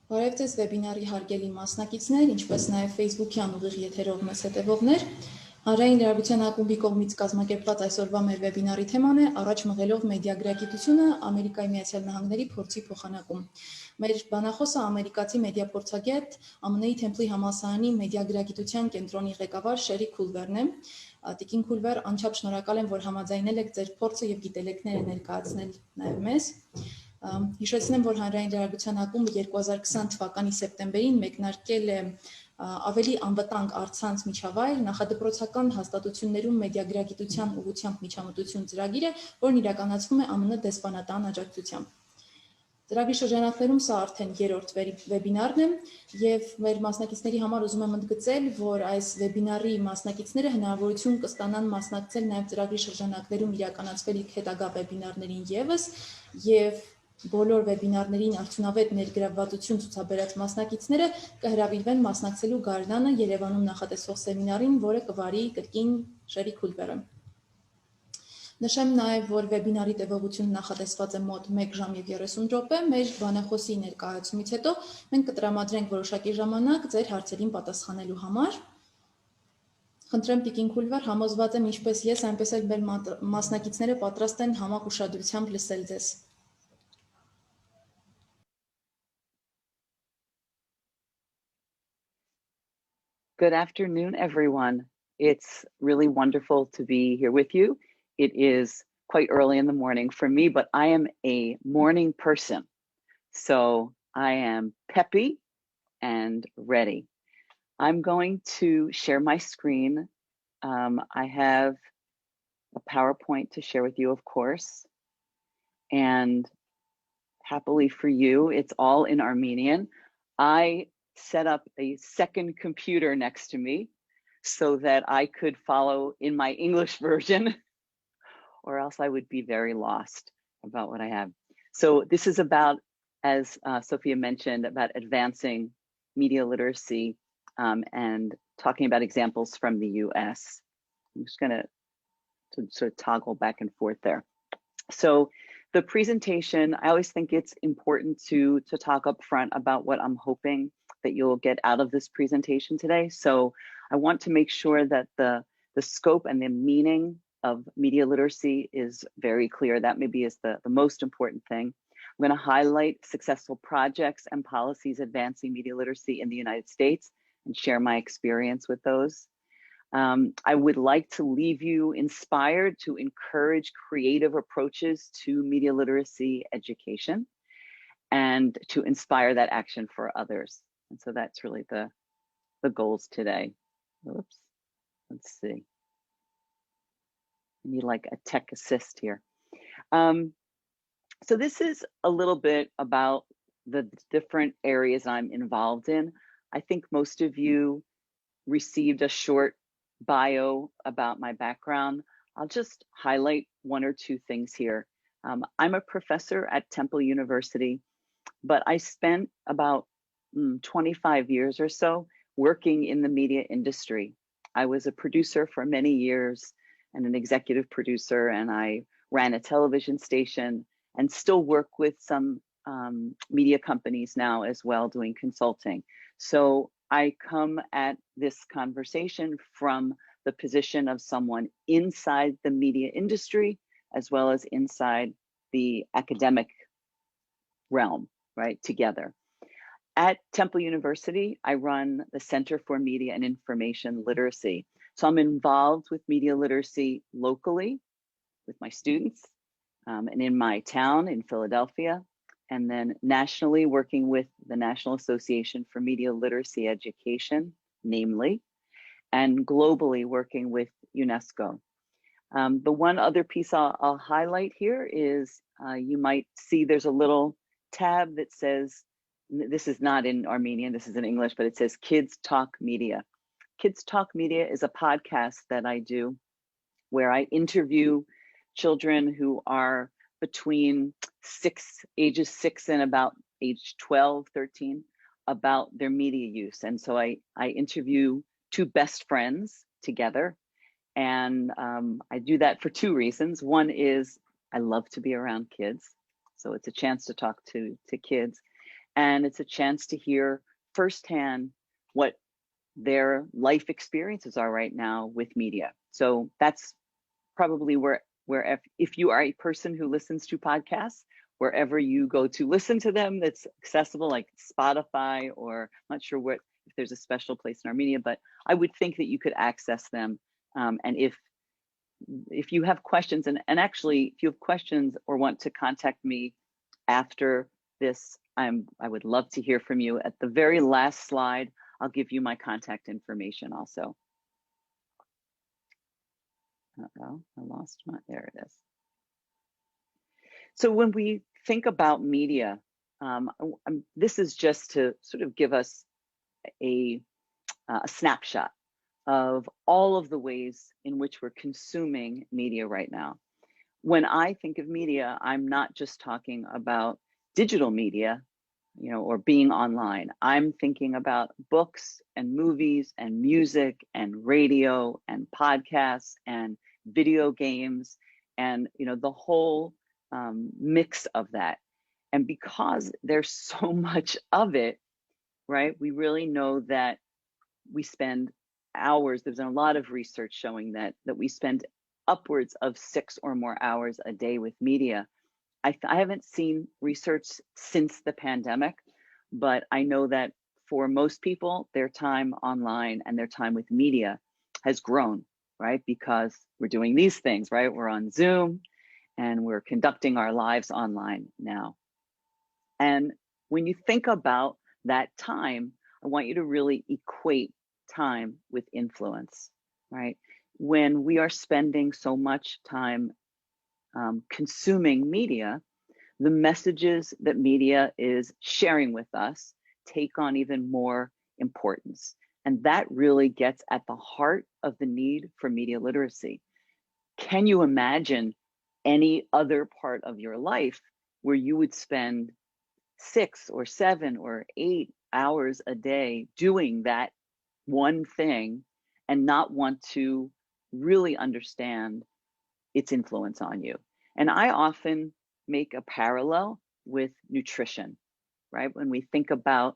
Բարև ձեզ վեբինարի հարգելի մասնակիցներ, ինչպես նաև Facebook-յան ուղիղ եթերով մեզ հետևողներ։ Հանրային Լրագրության ակումբի կողմից կազմակերպված այսօրվա մեր վեբինարի թեման է «Առաջ մղելով մեդիագրագիտությունը ԱՄՆ-ի փորձի փոխանակում»։ Մեր բանախոսը ամերիկացի մեդիափորձագետ, ԱՄՆ-ի Թեմփլի համալսարանի մեդիագրագիտության կենտրոնի ղեկավար Շերրի Քուլվերն է։ Տիկին Քուլվեր, անչափ շնորհակալ եմ, որ համաձայնել եք ձեր փորձը եւ գիտելիքները ներկայացնել նաև մեզ։ Հիշեցնեմ, որ Հանրային Լրագրության ակումբը 2020 թվականի սեպտեմբերին մեկնարկել է ավելի անվտանգ առցանց միջավայր նախադպրոցական հաստատություններում մեդիագրագիտության ուղղությամբ միջամտություն ծրագիրը, որն իրականացվում է ԱՄՆ դեսպանատան աջակցությամբ։ Ծրագրի շրջանակներում սա արդեն երրորդ վեբինարն է եւ մեր մասնակիցների համար ուզում եմ ընդգծել, որ այս վեբինարի մասնակիցները հնարավորություն կստանան մասնակցել նաեւ ծրագրի շրջանակներում իրականացվելիք հետագա վեբինարներին եւս եւ բոլոր վեբինարներին արդյունավետ ներգրավվածություն ցուցաբերած մասնակիցները կհրավիրվեն մասնակցելու գարնանը Երևանում նախատեսվող սեմինարին, որը կվարի կրկին Շերրի Քուլվերը։ Նշեմ նաև, որ վեբինարի տևողությունը նախատեսված է մոտ 1 ժամ եւ 30 րոպե։ Մեր բանախոսի ներկայացումից հետո մենք կտրամադրենք որոշակի ժամանակ ձեր հարցերին պատասխանելու համար։ Խնդրեմ տիկին Քուլվեր, համոզված եմ ինչպես ես, այնպես էլ մեր մասնակիցները պատրաստ են համակ ուշադրությամբ լսել ձեզ։ Good afternoon, everyone. It's really wonderful to be here with you. It is quite early in the morning for me, but I am a morning person. So I am peppy and ready. I'm going to share my screen. I have a PowerPoint to share with you, of course. And happily for you, it's all in Armenian. I set up a second computer next to me so that I could follow in my English version, or else I would be very lost about what I have. So this is about, as Sophia mentioned, about advancing media literacy and talking about examples from the US. I'm just gonna sort of toggle back and forth there. So the presentation, I always think it's important to talk up front about what I'm hoping that you'll get out of this presentation today. So I want to make sure that the scope and the meaning of media literacy is very clear. That maybe is the most important thing. I'm going to highlight successful projects and policies advancing media literacy in the United States and share my experience with those. I would like to leave you inspired to encourage creative approaches to media literacy education and to inspire that action for others. And so that's really the goals today. Oops, let's see. I need like a tech assist here. So this is a little bit about the different areas I'm involved in. I think most of you received a short bio about my background. I'll just highlight one or two things here. I'm a professor at Temple University, but I spent about 25 years or so working in the media industry. I was a producer for many years and an executive producer, and I ran a television station and still work with some media companies now as well doing consulting. So I come at this conversation from the position of someone inside the media industry as well as inside the academic realm, right, together. At Temple University, I run the Center for Media and Information Literacy. So I'm involved with media literacy locally with my students and in my town in Philadelphia, and then nationally working with the National Association for Media Literacy Education, namely, and globally working with UNESCO. The one other piece I'll highlight here is you might see there's a little tab that says, this is not in Armenian, this is in English, but it says Kids Talk Media. Kids Talk Media is a podcast that I do where I interview children who are between ages 6 and about age 12, 13, about their media use. And so I interview two best friends together. And I do that for two reasons. One is I love to be around kids. So it's a chance to talk to kids. And it's a chance to hear firsthand what their life experiences are right now with media. So that's probably where if you are a person who listens to podcasts, wherever you go to listen to them, that's accessible, like Spotify, or I'm not sure if there's a special place in Armenia, but I would think that you could access them. And if you have questions, and actually, if you have questions or want to contact me after this, I would love to hear from you. At the very last slide, I'll give you my contact information also. Uh-oh, I lost there it is. So when we think about media, this is just to sort of give us a snapshot of all of the ways in which we're consuming media right now. When I think of media, I'm not just talking about digital media, or being online. I'm thinking about books and movies and music and radio and podcasts and video games and the whole mix of that. And because there's so much of it, right, we really know that we spend hours. There's been a lot of research showing that we spend upwards of 6 or more hours a day with media. I haven't seen research since the pandemic, but I know that for most people, their time online and their time with media has grown, right? Because we're doing these things, right? We're on Zoom and we're conducting our lives online now. And when you think about that time, I want you to really equate time with influence, right? When we are spending so much time consuming media, the messages that media is sharing with us take on even more importance. And that really gets at the heart of the need for media literacy. Can you imagine any other part of your life where you would spend 6 or 7 or 8 hours a day doing that one thing and not want to really understand its influence on you? And I often make a parallel with nutrition, right? When we think about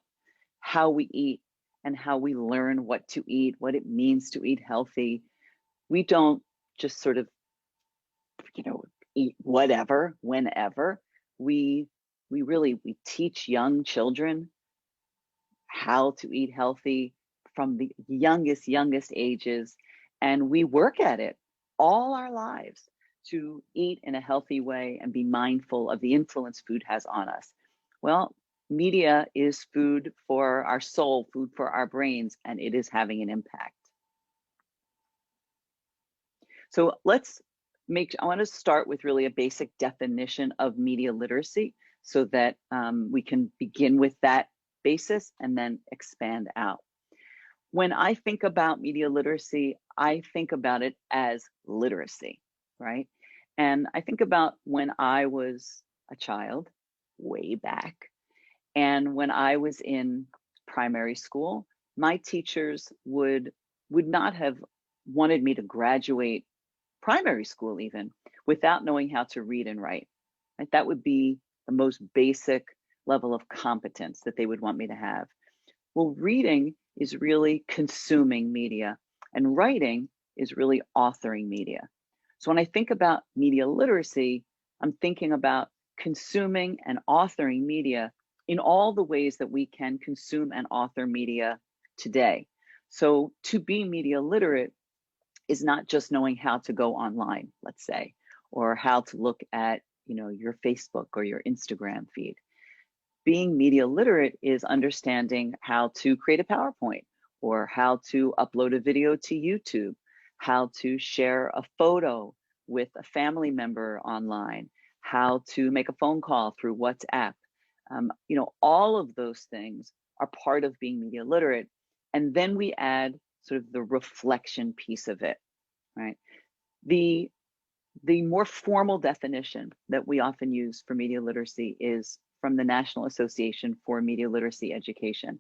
how we eat and how we learn what to eat, what it means to eat healthy, we don't just sort of, eat whatever, whenever. We teach young children how to eat healthy from the youngest ages, and we work at it all our lives to eat in a healthy way and be mindful of the influence food has on us. Well, media is food for our soul, food for our brains, and it is having an impact. So I want to start with really a basic definition of media literacy so that we can begin with that basis and then expand out. When I think about media literacy, I think about it as literacy, right? And I think about when I was a child, way back, and when I was in primary school, my teachers would not have wanted me to graduate primary school even without knowing how to read and write. Right? That would be the most basic level of competence that they would want me to have. Well, reading is really consuming media, and writing is really authoring media. So when I think about media literacy, I'm thinking about consuming and authoring media in all the ways that we can consume and author media today. So to be media literate is not just knowing how to go online, let's say, or how to look at, your Facebook or your Instagram feed. Being media literate is understanding how to create a PowerPoint, or how to upload a video to YouTube, how to share a photo with a family member online, how to make a phone call through WhatsApp. All of those things are part of being media literate. And then we add sort of the reflection piece of it, right? The more formal definition that we often use for media literacy is from the National Association for Media Literacy Education.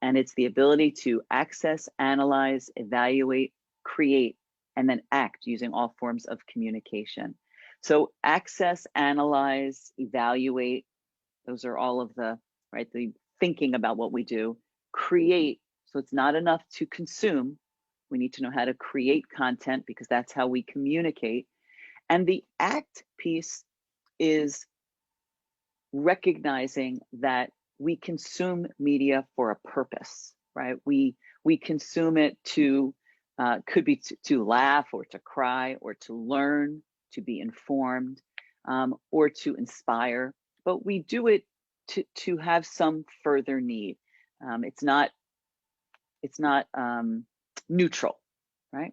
And it's the ability to access, analyze, evaluate, create, and then act using all forms of communication. So access, analyze, evaluate, those are all of the thinking about what we do, create. So it's not enough to consume. We need to know how to create content because that's how we communicate. And the act piece is recognizing that we consume media for a purpose, right? We consume it to, could be to laugh or to cry or to learn, to be informed, or to inspire, but we do it to have some further need. It's not neutral, right?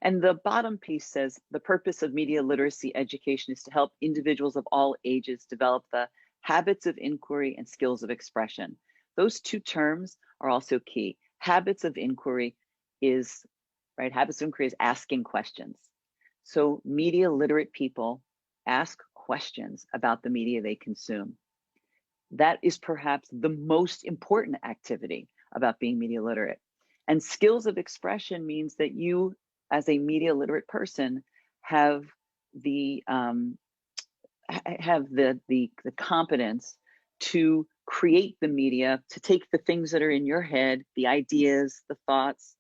And the bottom piece says, the purpose of media literacy education is to help individuals of all ages develop the habits of inquiry and skills of expression. Those two terms are also key. Habits of inquiry is, right, habits of inquiry is asking questions. So media literate people ask questions about the media they consume. That is perhaps the most important activity about being media literate. And skills of expression means that you, as a media literate person, have the competence to create the media, to take the things that are in your head, the ideas, the thoughts,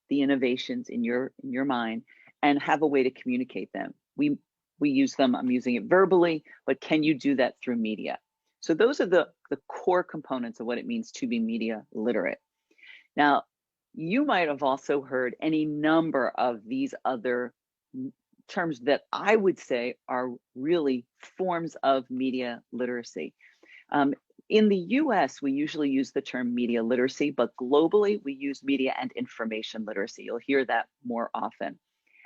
the innovations in your mind, and have a way to communicate them. We use them, I'm using it verbally, but can you do that through media? So those are the core components of what it means to be media literate. Now, you might have also heard any number of these other terms that I would say are really forms of media literacy. In the US, we usually use the term media literacy, but globally, we use media and information literacy. You'll hear that more often.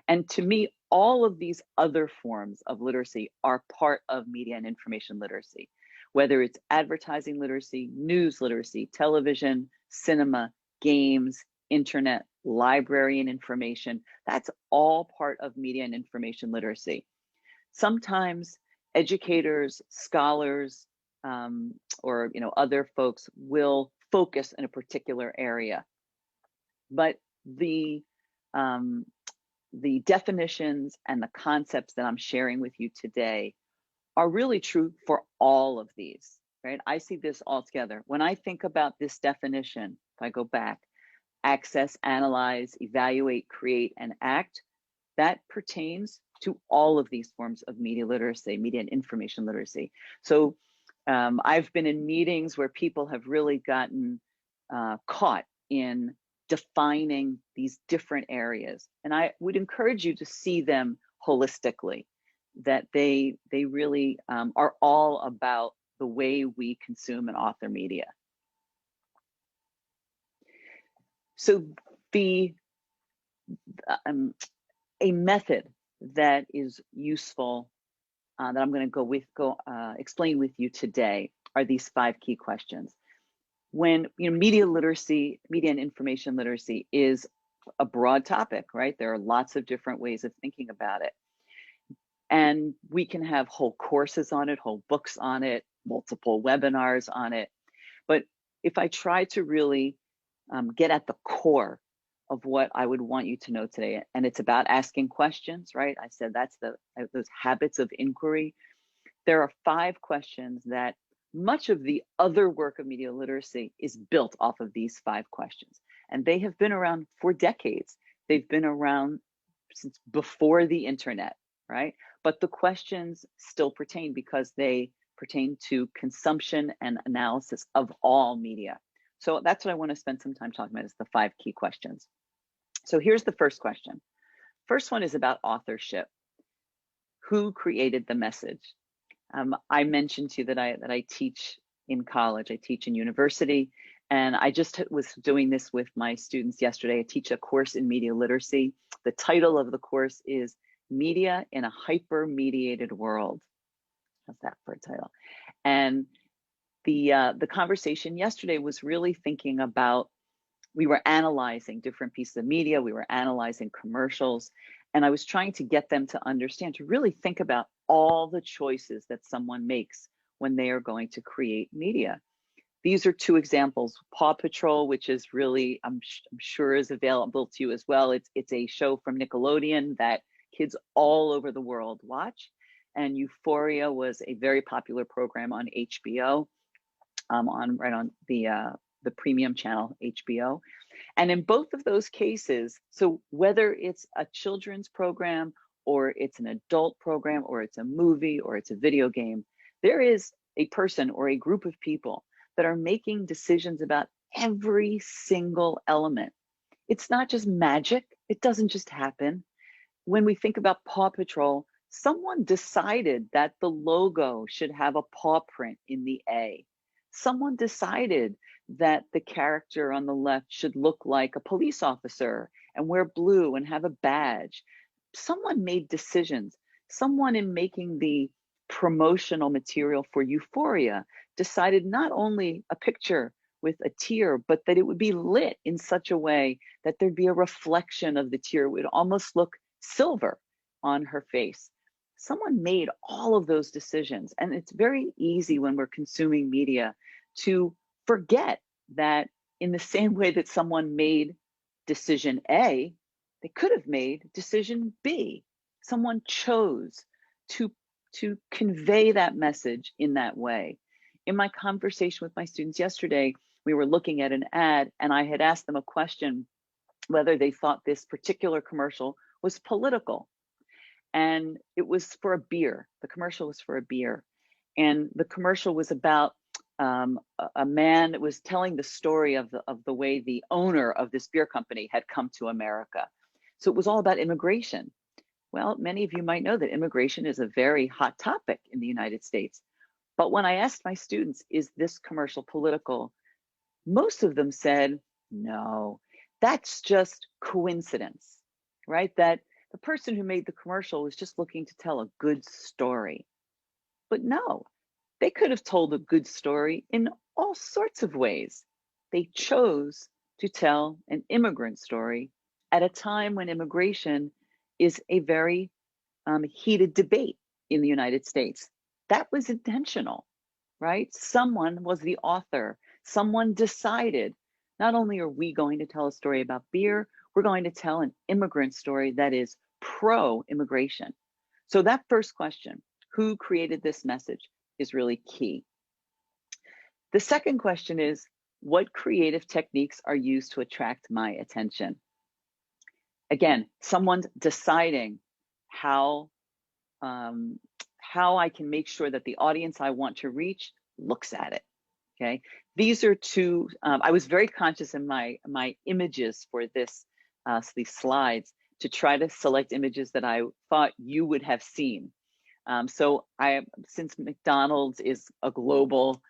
And to me, all of these other forms of literacy are part of media and information literacy, whether it's advertising literacy, news literacy, television, cinema, games, internet, library and information. That's all part of media and information literacy. Sometimes educators, scholars, or other folks will focus in a particular area, but the definitions and the concepts that I'm sharing with you today are really true for all of these, right? I see this all together. When I think about this definition, if I go back, access, analyze, evaluate, create, and act, that pertains to all of these forms of media literacy, media and information literacy. So I've been in meetings where people have really gotten caught in defining these different areas. And I would encourage you to see them holistically, that they really are all about the way we consume and author media. So a method that is useful that I'm going to explain with you today are these 5 key questions. When media literacy, media and information literacy is a broad topic, right? There are lots of different ways of thinking about it. And we can have whole courses on it, whole books on it, multiple webinars on it. But if I try to really get at the core of what I would want you to know today, and it's about asking questions, right? I said that's those habits of inquiry. There are 5 questions that much of the other work of media literacy is built off of these 5 questions. And they have been around for decades. They've been around since before the internet, right? But the questions still pertain because they pertain to consumption and analysis of all media. So that's what I want to spend some time talking about, is the 5 key questions. So here's the first question. First one is about authorship. Who created the message? I mentioned to you that I teach in college, I teach in university, and I just was doing this with my students yesterday. I teach a course in media literacy. The title of the course is Media in a Hyper-Mediated World. How's that for a title? And the conversation yesterday was really thinking about, we were analyzing different pieces of media, we were analyzing commercials, and I was trying to get them to understand, to really think about all the choices that someone makes when they are going to create media. These are 2 examples. Paw Patrol, which is really, I'm sure is available to you as well. It's a show from Nickelodeon that kids all over the world watch. And Euphoria was a very popular program on HBO. right on the premium channel, HBO. And in both of those cases, so whether it's a children's program or it's an adult program or it's a movie or it's a video game, there is a person or a group of people that are making decisions about every single element. It's not just magic. It doesn't just happen. When we think about Paw Patrol, someone decided that the logo should have a paw print in the A. Someone decided that the character on the left should look like a police officer and wear blue and have a badge. Someone made decisions. Someone, in making the promotional material for Euphoria, decided not only a picture with a tear, but that it would be lit in such a way that there'd be a reflection of the tear. It would almost look silver on her face. Someone made all of those decisions. And it's very easy when we're consuming media to forget that in the same way that someone made decision A, they could have made decision B. Someone chose to convey that message in that way. In my conversation with my students yesterday, we were looking at an ad and I had asked them a question, whether they thought this particular commercial was political. And it was for a beer. The commercial was for a beer. And the commercial was about a man that was telling the story of the way the owner of this beer company had come to America. So it was all about immigration. Well, many of you might know that immigration is a very hot topic in the United States. But when I asked my students, is this commercial political? Most of them said, no, that's just coincidence, right? That the person who made the commercial was just looking to tell a good story. But no, they could have told a good story in all sorts of ways. They chose to tell an immigrant story at a time when immigration is a very heated debate in the United States. That was intentional, right? Someone was the author. Someone decided, not only are we going to tell a story about beer, we're going to tell an immigrant story that is pro-immigration. So that first question, who created this message, is really key. The second question is, what creative techniques are used to attract my attention? Again, someone's deciding how I can make sure that the audience I want to reach looks at it. Okay, these are two. I was very conscious in my images for this these slides to try to select images that I thought you would have seen. So since McDonald's is a global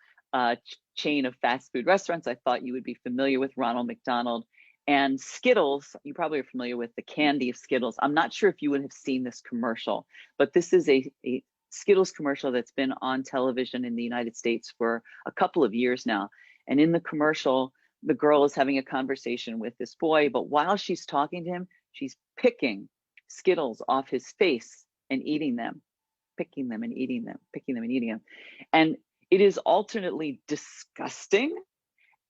chain of fast food restaurants, I thought you would be familiar with Ronald McDonald. And Skittles, you probably are familiar with the candy of Skittles. I'm not sure if you would have seen this commercial, but this is a Skittles commercial that's been on television in the United States for a couple of years now. And in the commercial, the girl is having a conversation with this boy, but while she's talking to him, she's picking Skittles off his face and eating them, picking them and eating them, picking them and eating them. And it is alternately disgusting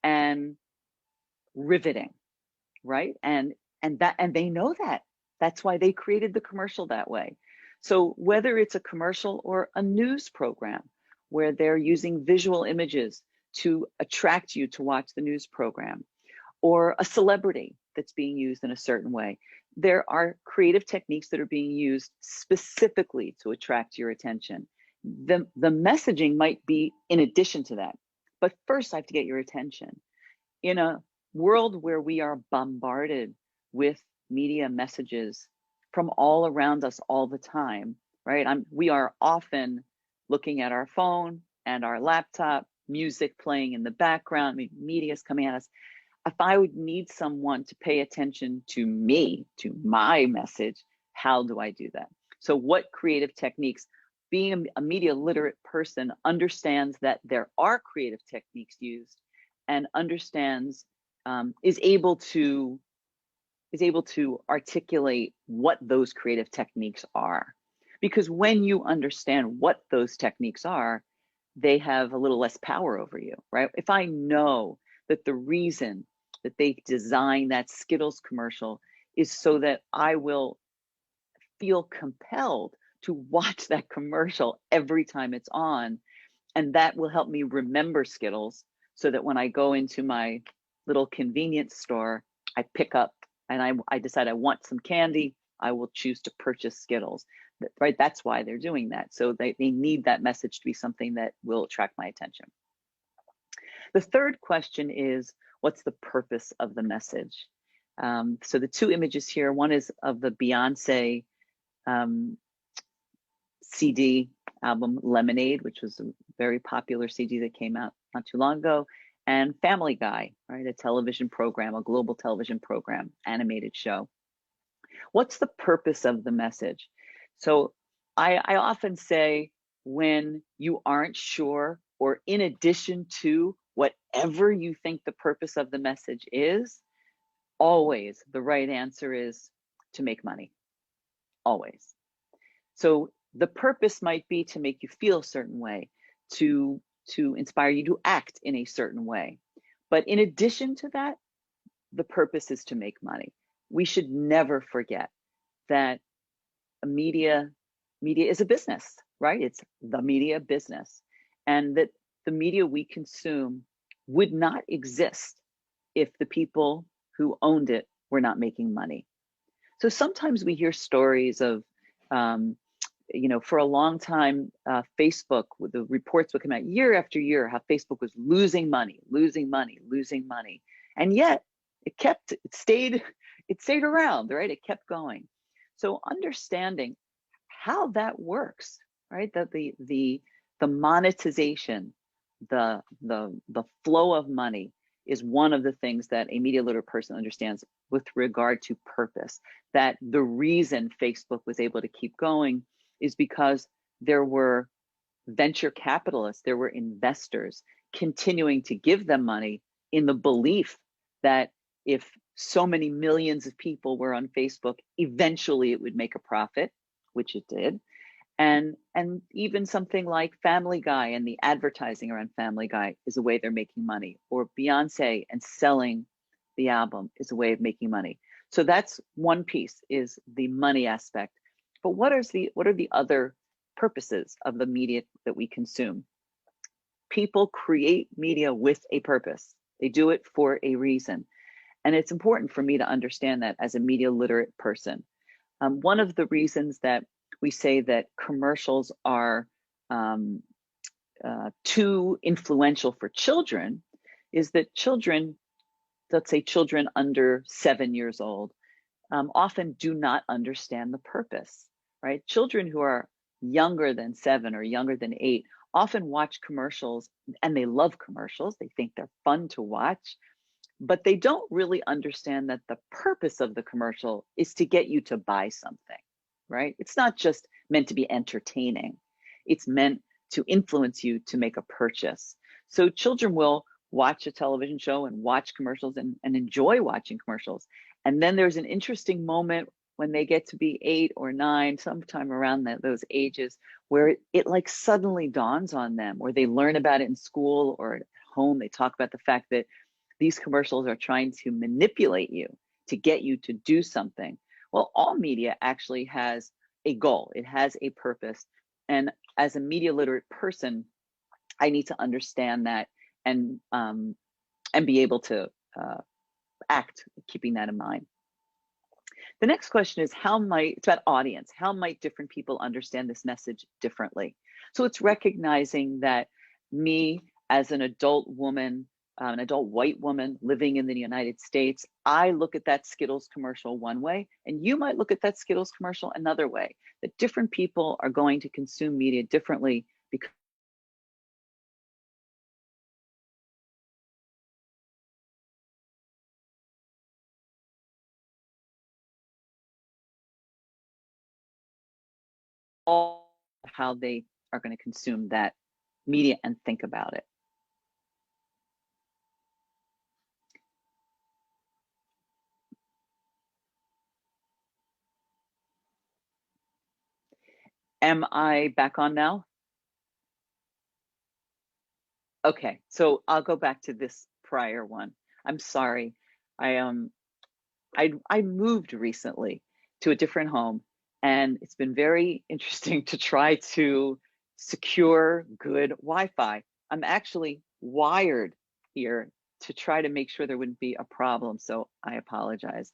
and riveting, right? And they know that. That's why they created the commercial that way. So whether it's a commercial or a news program where they're using visual images to attract you to watch the news program, or a celebrity that's being used in a certain way, there are creative techniques that are being used specifically to attract your attention. The messaging might be in addition to that, but first I have to get your attention. In a world where we are bombarded with media messages from all around us all the time, right? We are often looking at our phone and our laptop, music playing in the background, media is coming at us. If I would need someone to pay attention to me, to my message, how do I do that? So what creative techniques? Being a media literate person understands that there are creative techniques used and understands, is able to articulate what those creative techniques are. Because when you understand what those techniques are, they have a little less power over you, right? If I know that the reason that they designed that Skittles commercial is so that I will feel compelled to watch that commercial every time it's on, And that will help me remember Skittles so that when I go into my little convenience store, I pick up and I decide I want some candy, I will choose to purchase Skittles, right? That's why they're doing that. So they need that message to be something that will attract my attention. The third question is, what's the purpose of the message? So the two images here, one is of the Beyonce CD album Lemonade, which was a very popular CD that came out not too long ago, and Family Guy, right? A television program, a global television program, animated show. What's the purpose of the message? So I often say, when you aren't sure, or in addition to whatever you think the purpose of the message is, always the right answer is to make money, always. So the purpose might be to make you feel a certain way, to inspire you to act in a certain way. But in addition to that, the purpose is to make money. We should never forget that media is a business, right? It's the media business. And that the media we consume would not exist if the people who owned it were not making money. So sometimes we hear stories of, for a long time, Facebook, the reports would come out year after year, how Facebook was losing money. And yet it stayed around, right? It kept going. So understanding how that works, right? That the monetization, the flow of money is one of the things that a media literate person understands with regard to purpose. That the reason Facebook was able to keep going is because there were venture capitalists, there were investors continuing to give them money in the belief that if so many millions of people were on Facebook, eventually it would make a profit, which it did. And even something like Family Guy and the advertising around Family Guy is a way they're making money, or Beyonce and selling the album is a way of making money. So that's one piece, is the money aspect. But what are the other purposes of the media that we consume? People create media with a purpose. They do it for a reason. And it's important for me to understand that as a media literate person. One of the reasons that we say that commercials are too influential for children is that children, let's say children under 7 years old, often do not understand the purpose, right? Children who are younger than 7 or younger than 8 often watch commercials, and they love commercials. They think they're fun to watch, but they don't really understand that the purpose of the commercial is to get you to buy something, right? It's not just meant to be entertaining. It's meant to influence you to make a purchase. So children will watch a television show and watch commercials and enjoy watching commercials. And then there's an interesting moment when they get to be 8 or 9, sometime around those ages, where it like suddenly dawns on them, or they learn about it in school or at home. They talk about the fact that these commercials are trying to manipulate you to get you to do something. Well, all media actually has a goal. It has a purpose. And as a media literate person, I need to understand that and be able to act keeping that in mind. The next question is, it's about audience. How might different people understand this message differently? So it's recognizing that me as an adult woman, an adult white woman living in the United States, I look at that Skittles commercial one way, and you might look at that Skittles commercial another way. That different people are going to consume media differently because how they are going to consume that media and think about it. Am I back on now? Okay, so I'll go back to this prior one. I'm sorry. I moved recently to a different home, and it's been very interesting to try to secure, good Wi-Fi. I'm actually wired here to try to make sure there wouldn't be a problem, so I apologize.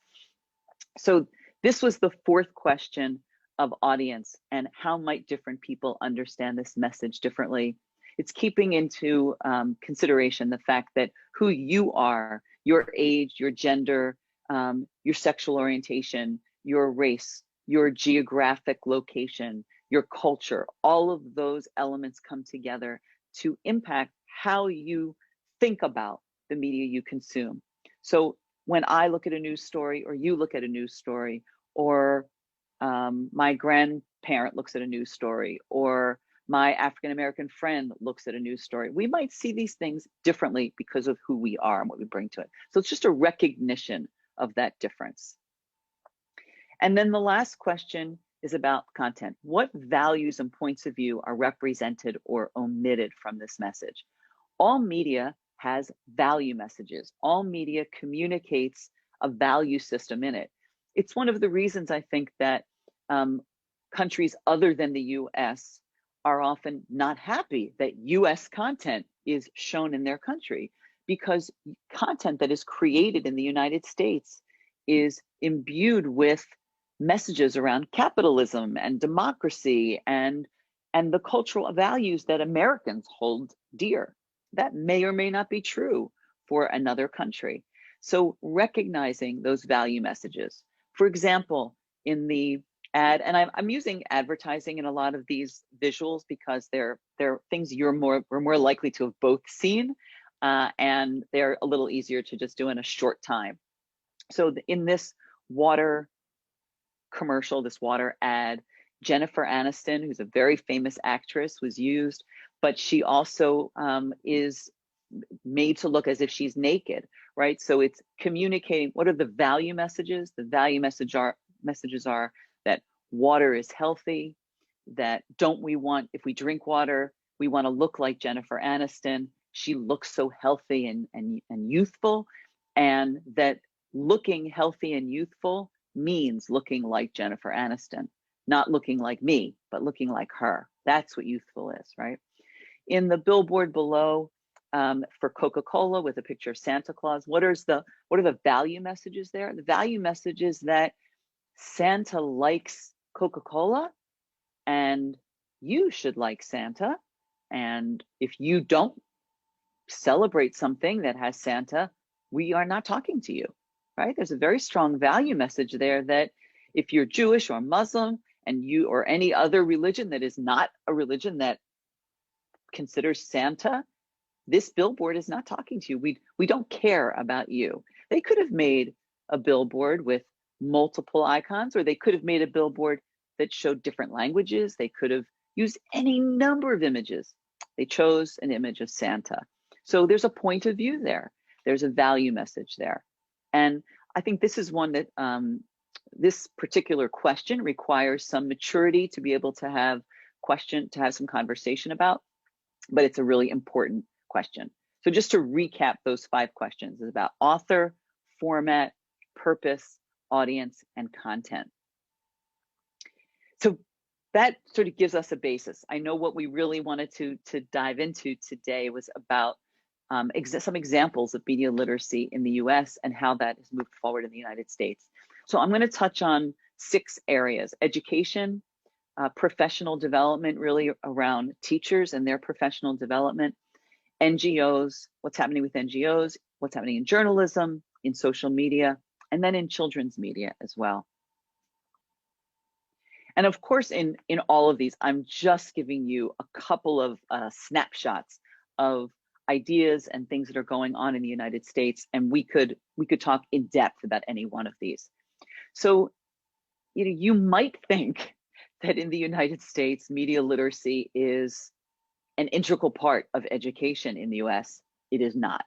So this was the fourth question of audience, and how might different people understand this message differently? It's keeping into consideration the fact that who you are, your age, your gender, your sexual orientation, your race, your geographic location, your culture, all of those elements come together to impact how you think about the media you consume. So when I look at a news story, or you look at a news story, or my grandparent looks at a news story, or my African-American friend looks at a news story, we might see these things differently because of who we are and what we bring to it. So it's just a recognition of that difference. And then the last question is about content. What values and points of view are represented or omitted from this message? All media has value messages. All media communicates a value system in it. It's one of the reasons I think that countries other than the US are often not happy that US content is shown in their country, because content that is created in the United States is imbued with messages around capitalism and democracy and the cultural values that Americans hold dear. That may or may not be true for another country. So recognizing those value messages. For example, in the ad, and I'm using advertising in a lot of these visuals because they're things we're more likely to have both seen, and they're a little easier to just do in a short time. So in this water commercial, this water ad, Jennifer Aniston, who's a very famous actress, was used, but she also is made to look as if she's naked, right? So it's communicating what are the value messages. The value messages are that water is healthy, that if we drink water, we want to look like Jennifer Aniston. She looks so healthy and youthful, and that looking healthy and youthful means looking like Jennifer Aniston, not looking like me, but looking like her. That's what youthful is, right? In the billboard below, for Coca-Cola with a picture of Santa Claus, what are the value messages there? The value message is that Santa likes Coca-Cola, and you should like Santa. And if you don't celebrate something that has Santa, we are not talking to you, right? There's a very strong value message there that if you're Jewish or Muslim and or any other religion that is not a religion that considers Santa, this billboard is not talking to you. We don't care about you. They could have made a billboard with multiple icons, or they could have made a billboard that showed different languages. They could have used any number of images. They chose an image of Santa. So there's a point of view there. There's a value message there. And I think this is one that this particular question requires some maturity to be able to have some conversation about, but it's a really important question. So just to recap those 5 questions, is about author, format, purpose, audience, and content. So that sort of gives us a basis. I know what we really wanted to dive into today was about some examples of media literacy in the US and how that has moved forward in the United States. So I'm going to touch on 6 areas: education, professional development, really around teachers and their professional development, NGOs, what's happening with NGOs, what's happening in journalism, in social media, and then in children's media as well. And of course, in all of these, I'm just giving you a couple of snapshots of ideas and things that are going on in the United States, and we could talk in depth about any one of these. So, you might think that in the United States, media literacy is an integral part of education in the US. It is not.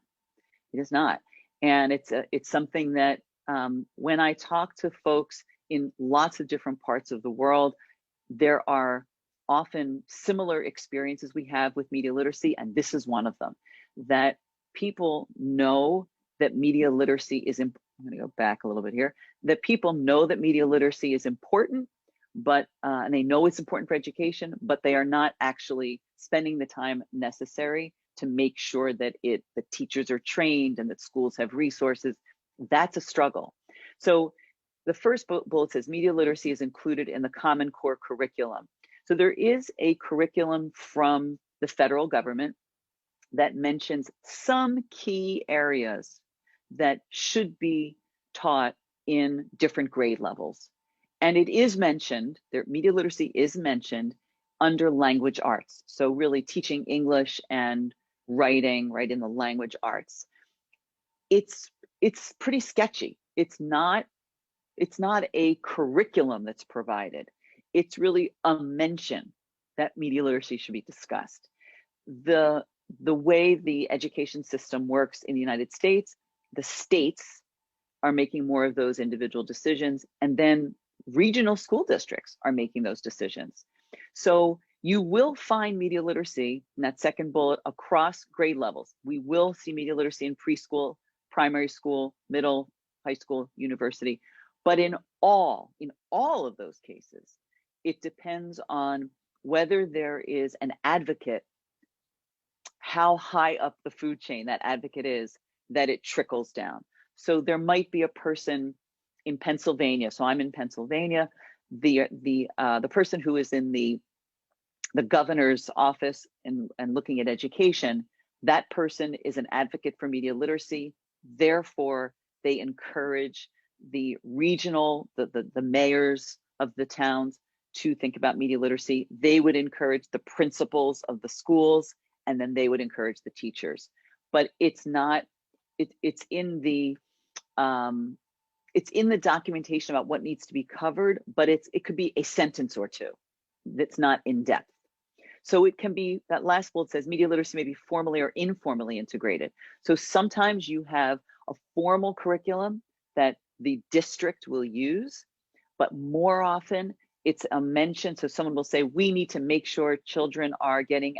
It is not. And it's something that when I talk to folks in lots of different parts of the world, there are often similar experiences we have with media literacy, and this is one of them, that people know that media literacy is, I'm going to go back a little bit here, that people know that media literacy is important, but and they know it's important for education, but they are not actually spending the time necessary to make sure that the teachers are trained and that schools have resources. That's a struggle. So the first bullet says media literacy is included in the Common Core curriculum. So there is a curriculum from the federal government that mentions some key areas that should be taught in different grade levels. And it is mentioned, media literacy is mentioned under language arts. So really teaching English and writing, right, in the language arts. It's pretty sketchy. It's not a curriculum that's provided. It's really a mention that media literacy should be discussed. The way the education system works in the United States, the states are making more of those individual decisions, and then regional school districts are making those decisions. So you will find media literacy in that second bullet across grade levels. We will see media literacy in preschool, primary school, middle, high school, university. But in all of those cases, it depends on whether there is an advocate, how high up the food chain that advocate is, that it trickles down. So there might be a person in Pennsylvania. So I'm in Pennsylvania. The person who is in the governor's office and looking at education, that person is an advocate for media literacy. Therefore, they encourage the regional, the mayors of the towns to think about media literacy. They would encourage the principals of the schools, and then they would encourage the teachers. But it's not, it's in the documentation about what needs to be covered, but it could be a sentence or two that's not in depth. So it can be, that last bullet says media literacy may be formally or informally integrated. So sometimes you have a formal curriculum that the district will use, but more often it's a mention. So someone will say, we need to make sure children are getting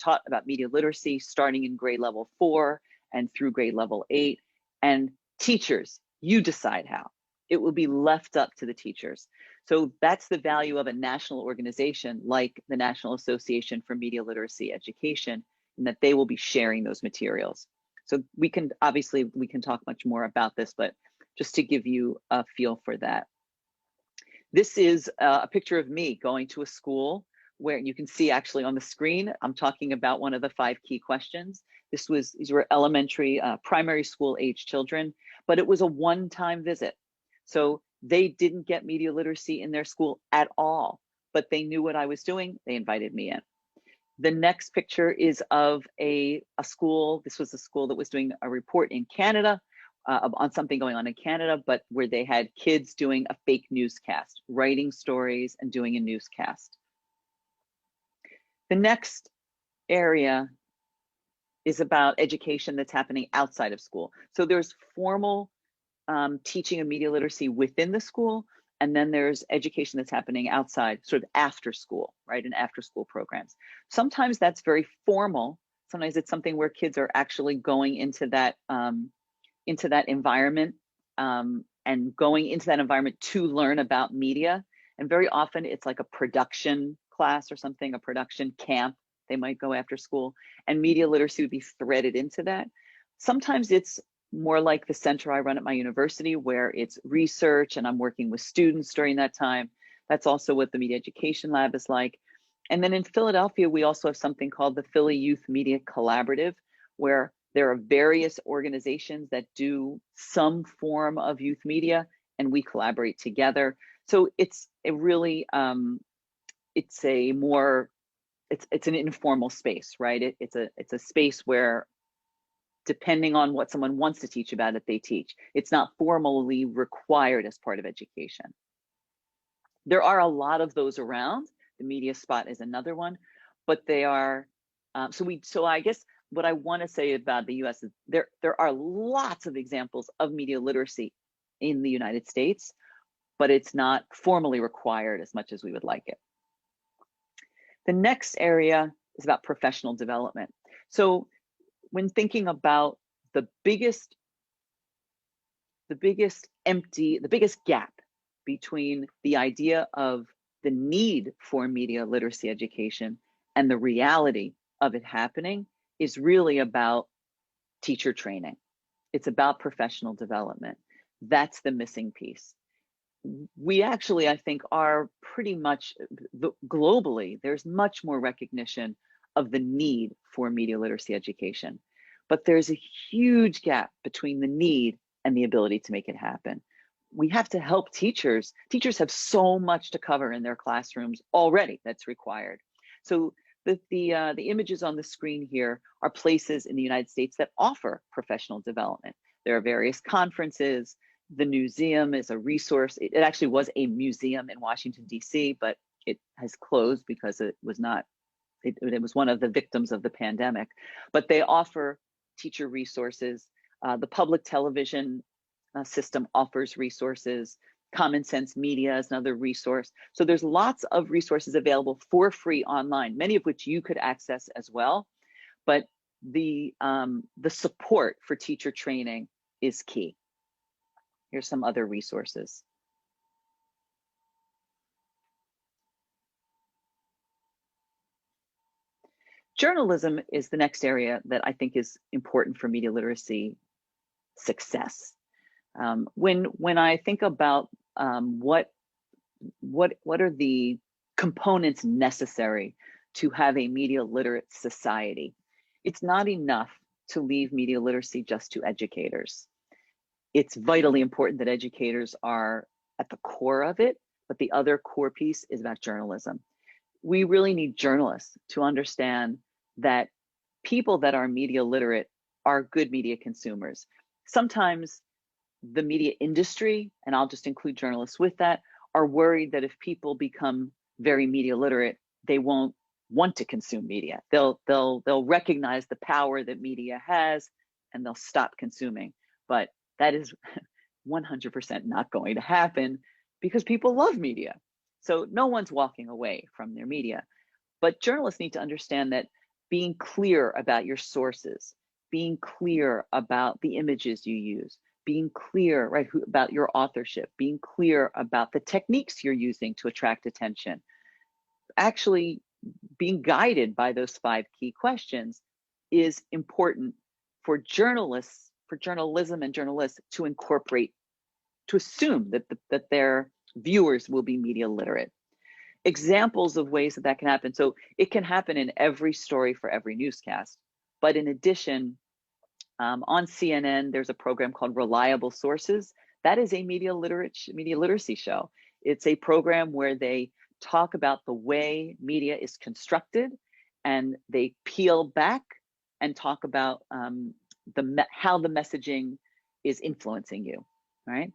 taught about media literacy starting in grade level 4 and through grade level 8. And teachers, you decide how. It will be left up to the teachers. So that's the value of a national organization like the National Association for Media Literacy Education, and that they will be sharing those materials. So we can talk much more about this, but just to give you a feel for that. This is a picture of me going to a school where you can see actually on the screen, I'm talking about one of the 5 key questions. These were elementary, primary school age children, but it was a one-time visit. So they didn't get media literacy in their school at all, but they knew what I was doing. They invited me in. The next picture is of a school. This was a school that was doing a report in Canada on something going on in Canada, but where they had kids doing a fake newscast, writing stories and doing a newscast. The next area is about education that's happening outside of school. So there's formal teaching of media literacy within the school, and then there's education that's happening outside, sort of after school, right, and after school programs. Sometimes that's very formal. Sometimes it's something where kids are actually going into that environment and going into that environment to learn about media. And very often it's like a production class or something, a production camp. They might go after school, and media literacy would be threaded into that. Sometimes it's more like the center I run at my university, where it's research and I'm working with students during that time. That's also what the Media Education Lab is like. And then in Philadelphia, we also have something called the Philly Youth Media Collaborative, where there are various organizations that do some form of youth media, and we collaborate together. So it's a really, it's an informal space, right? It's a space where, depending on what someone wants to teach about it, they teach. It's not formally required as part of education. There are a lot of those around. The Media Spot is another one, but they are, so I guess what I want to say about the US is there are lots of examples of media literacy in the United States, but it's not formally required as much as we would like it. The next area is about professional development. So when thinking about the biggest gap between the idea of the need for media literacy education and the reality of it happening is really about teacher training. It's about professional development. That's the missing piece. We actually, I think, are pretty much globally, there's much more recognition of the need for media literacy education. But there's a huge gap between the need and the ability to make it happen. We have to help teachers. Teachers have so much to cover in their classrooms already that's required. So the images on the screen here are places in the United States that offer professional development. There are various conferences. The museum is a resource. It actually was a museum in Washington, D.C., but it has closed because it was not, it was one of the victims of the pandemic. But they offer teacher resources. The public television system offers resources. Common Sense Media is another resource. So there's lots of resources available for free online, many of which you could access as well. But the support for teacher training is key. Here's some other resources. Journalism is the next area that I think is important for media literacy success. When I think about what are the components necessary to have a media literate society, it's not enough to leave media literacy just to educators. It's vitally important that educators are at the core of it, but the other core piece is about journalism. We really need journalists to understand that people that are media literate are good media consumers. Sometimes the media industry, and I'll just include journalists with that, are worried that if people become very media literate, they won't want to consume media. They'll recognize the power that media has and they'll stop consuming. But that is 100% not going to happen because people love media. So no one's walking away from their media. But journalists need to understand that being clear about your sources, being clear about the images you use, being clear, right, about your authorship, being clear about the techniques you're using to attract attention, actually being guided by those 5 key questions is important for journalists, for journalism and journalists to incorporate, to assume that their viewers will be media literate. Examples of ways that can happen. So it can happen in every story for every newscast. But in addition, on CNN, there's a program called Reliable Sources. That is a media literacy show. It's a program where they talk about the way media is constructed, and they peel back and talk about how the messaging is influencing you, right?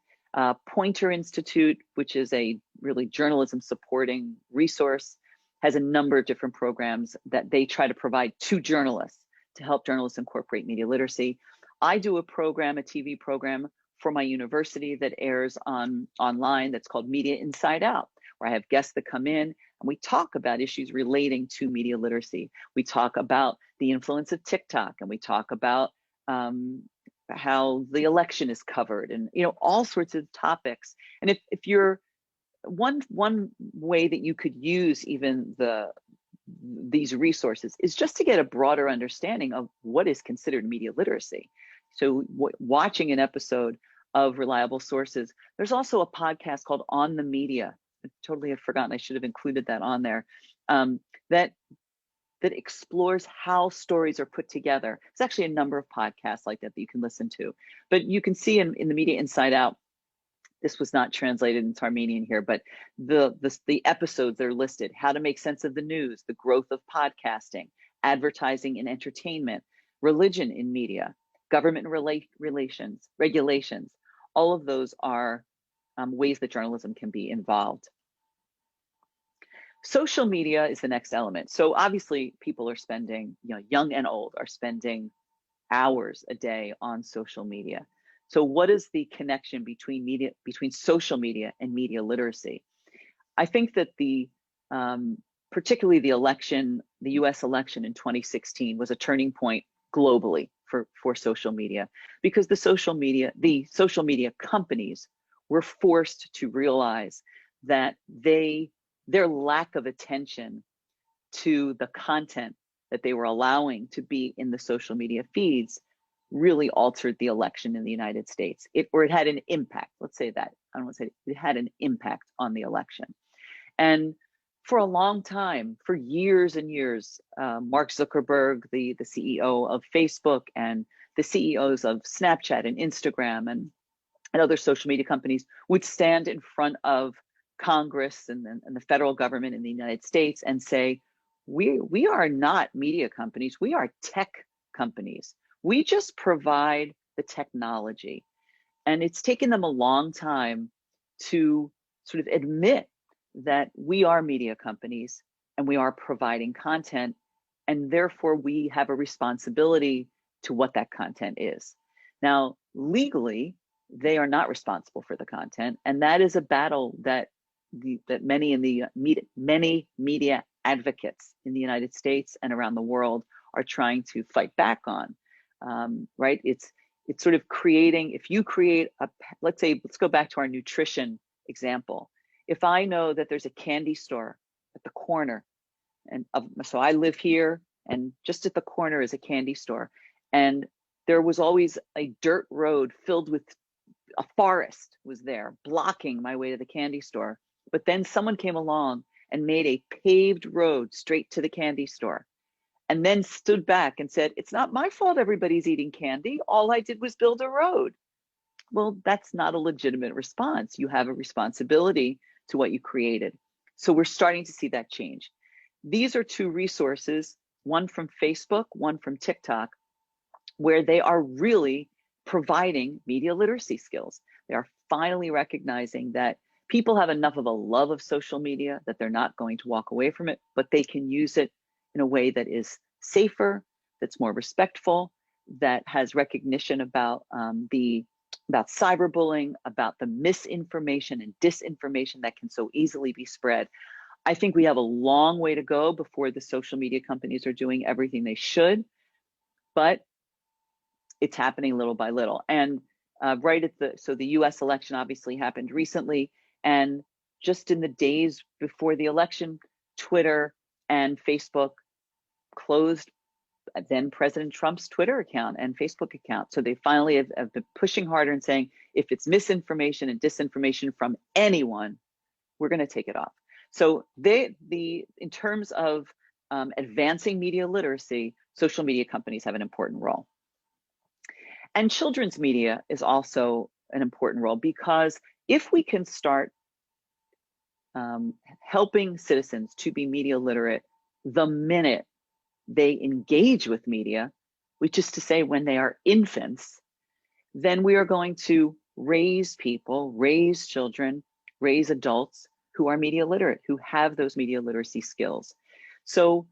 Pointer Institute, which is a really journalism supporting resource, has a number of different programs that they try to provide to journalists to help journalists incorporate media literacy. I do a program, a TV program for my university that airs online that's called Media Inside Out, where I have guests that come in and we talk about issues relating to media literacy. We talk about the influence of TikTok, and we talk about how the election is covered, and all sorts of topics. And if you're one way that you could use even these resources is just to get a broader understanding of what is considered media literacy. So watching an episode of Reliable Sources, there's also a podcast called On the Media. I totally have forgotten, I should have included that on there, that explores how stories are put together. There's actually a number of podcasts like that you can listen to. But you can see in the Media Inside Out, this was not translated into Armenian here, but the episodes that are listed: how to make sense of the news, the growth of podcasting, advertising and entertainment, religion in media, government relations, regulations. All of those are ways that journalism can be involved. Social media is the next element. So obviously people are spending, young and old are spending hours a day on social media. So what is the connection between social media and media literacy? I think that particularly the US election in 2016 was a turning point globally for social media, because the social media companies were forced to realize that they their lack of attention to the content that they were allowing to be in the social media feeds really altered the election in the United States. It had an impact, let's say that. I don't want to say it had an impact on the election. And for a long time, for years and years, Mark Zuckerberg, the CEO of Facebook, and the CEOs of Snapchat and Instagram and other social media companies would stand in front of Congress and the federal government in the United States and say, we are not media companies, we are tech companies. We just provide the technology. And it's taken them a long time to sort of admit that we are media companies and we are providing content, and therefore we have a responsibility to what that content is. Now, legally, they are not responsible for the content, and that is a battle that many media advocates in the United States and around the world are trying to fight back on. Right? It's sort of creating. If you create let's go back to our nutrition example. If I know that there's a candy store at the corner, so I live here, and just at the corner is a candy store, and there was always a dirt road filled with a forest was there blocking my way to the candy store. But then someone came along and made a paved road straight to the candy store, and then stood back and said, it's not my fault everybody's eating candy. All I did was build a road. Well, that's not a legitimate response. You have a responsibility to what you created. So we're starting to see that change. These are two resources, one from Facebook, one from TikTok, where they are really providing media literacy skills. They are finally recognizing that people have enough of a love of social media that they're not going to walk away from it, but they can use it in a way that is safer, that's more respectful, that has recognition about cyberbullying, about the misinformation and disinformation that can so easily be spread. I think we have a long way to go before the social media companies are doing everything they should, but it's happening little by little. And so the US election obviously happened recently, and just in the days before the election, Twitter and Facebook closed then President Trump's Twitter account and Facebook account. So they finally have been pushing harder and saying, if it's misinformation and disinformation from anyone, we're going to take it off. So in terms of advancing media literacy, social media companies have an important role. And children's media is also an important role, because if we can start helping citizens to be media literate the minute they engage with media, which is to say when they are infants, then we are going to raise people, raise children, raise adults who are media literate, who have those media literacy skills. So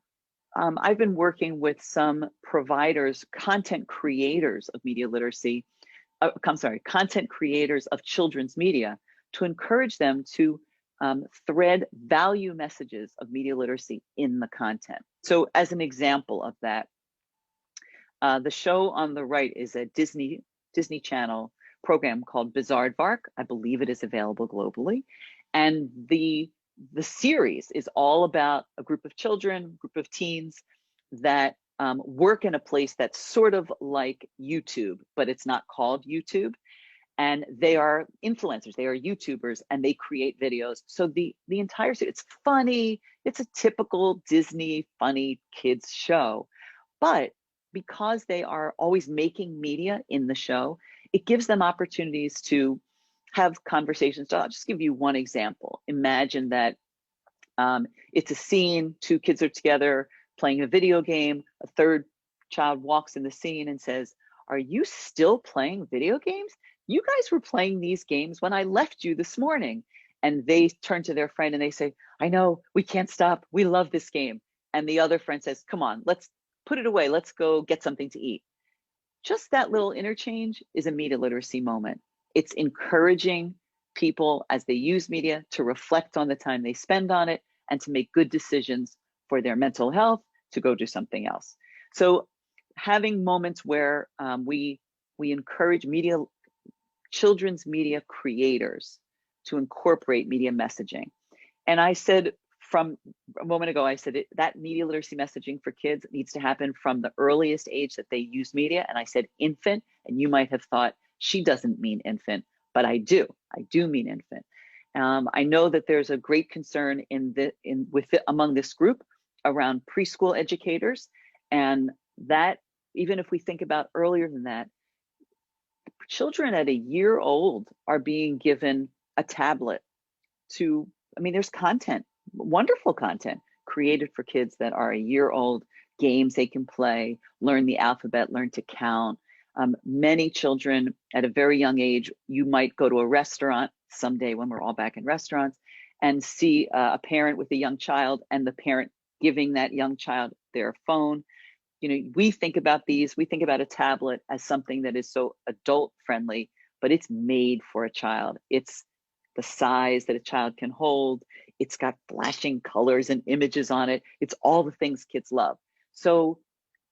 I've been working with some providers, content creators of media literacy, content creators of children's media, to encourage them to thread value messages of media literacy in the content. So as an example of that, the show on the right is a Disney Channel program called Bizaardvark. I believe it is available globally. And the series is all about a group of children, group of teens that work in a place that's sort of like YouTube, but it's not called YouTube. And they are influencers, they are YouTubers, and they create videos. So the entire series, it's funny, it's a typical Disney funny kids show. But because they are always making media in the show, it gives them opportunities to have conversations. So I'll just give you one example. Imagine that it's a scene, two kids are together playing a video game, a third child walks in the scene and says, "Are you still playing video games? You guys were playing these games when I left you this morning." And they turn to their friend and they say, "I know, we can't stop. We love this game." And the other friend says, "Come on, let's put it away. Let's go get something to eat." Just that little interchange is a media literacy moment. It's encouraging people as they use media to reflect on the time they spend on it and to make good decisions for their mental health, to go do something else. So having moments where we encourage children's media creators to incorporate media messaging. And I said from a moment ago, I said that media literacy messaging for kids needs to happen from the earliest age that they use media. And I said infant, and you might have thought she doesn't mean infant, but I do mean infant. I know that there's a great concern among this group around preschool educators, and that even if we think about earlier than that, children at a year old are being given a tablet to, I mean, there's content, wonderful content created for kids that are a year old, games they can play, learn the alphabet, learn to count. Many children at a very young age, you might go to a restaurant someday when we're all back in restaurants and see a parent with a young child and the parent giving that young child their phone. You know, we think about a tablet as something that is so adult friendly, but it's made for a child. It's the size that a child can hold. It's got flashing colors and images on it. It's all the things kids love. So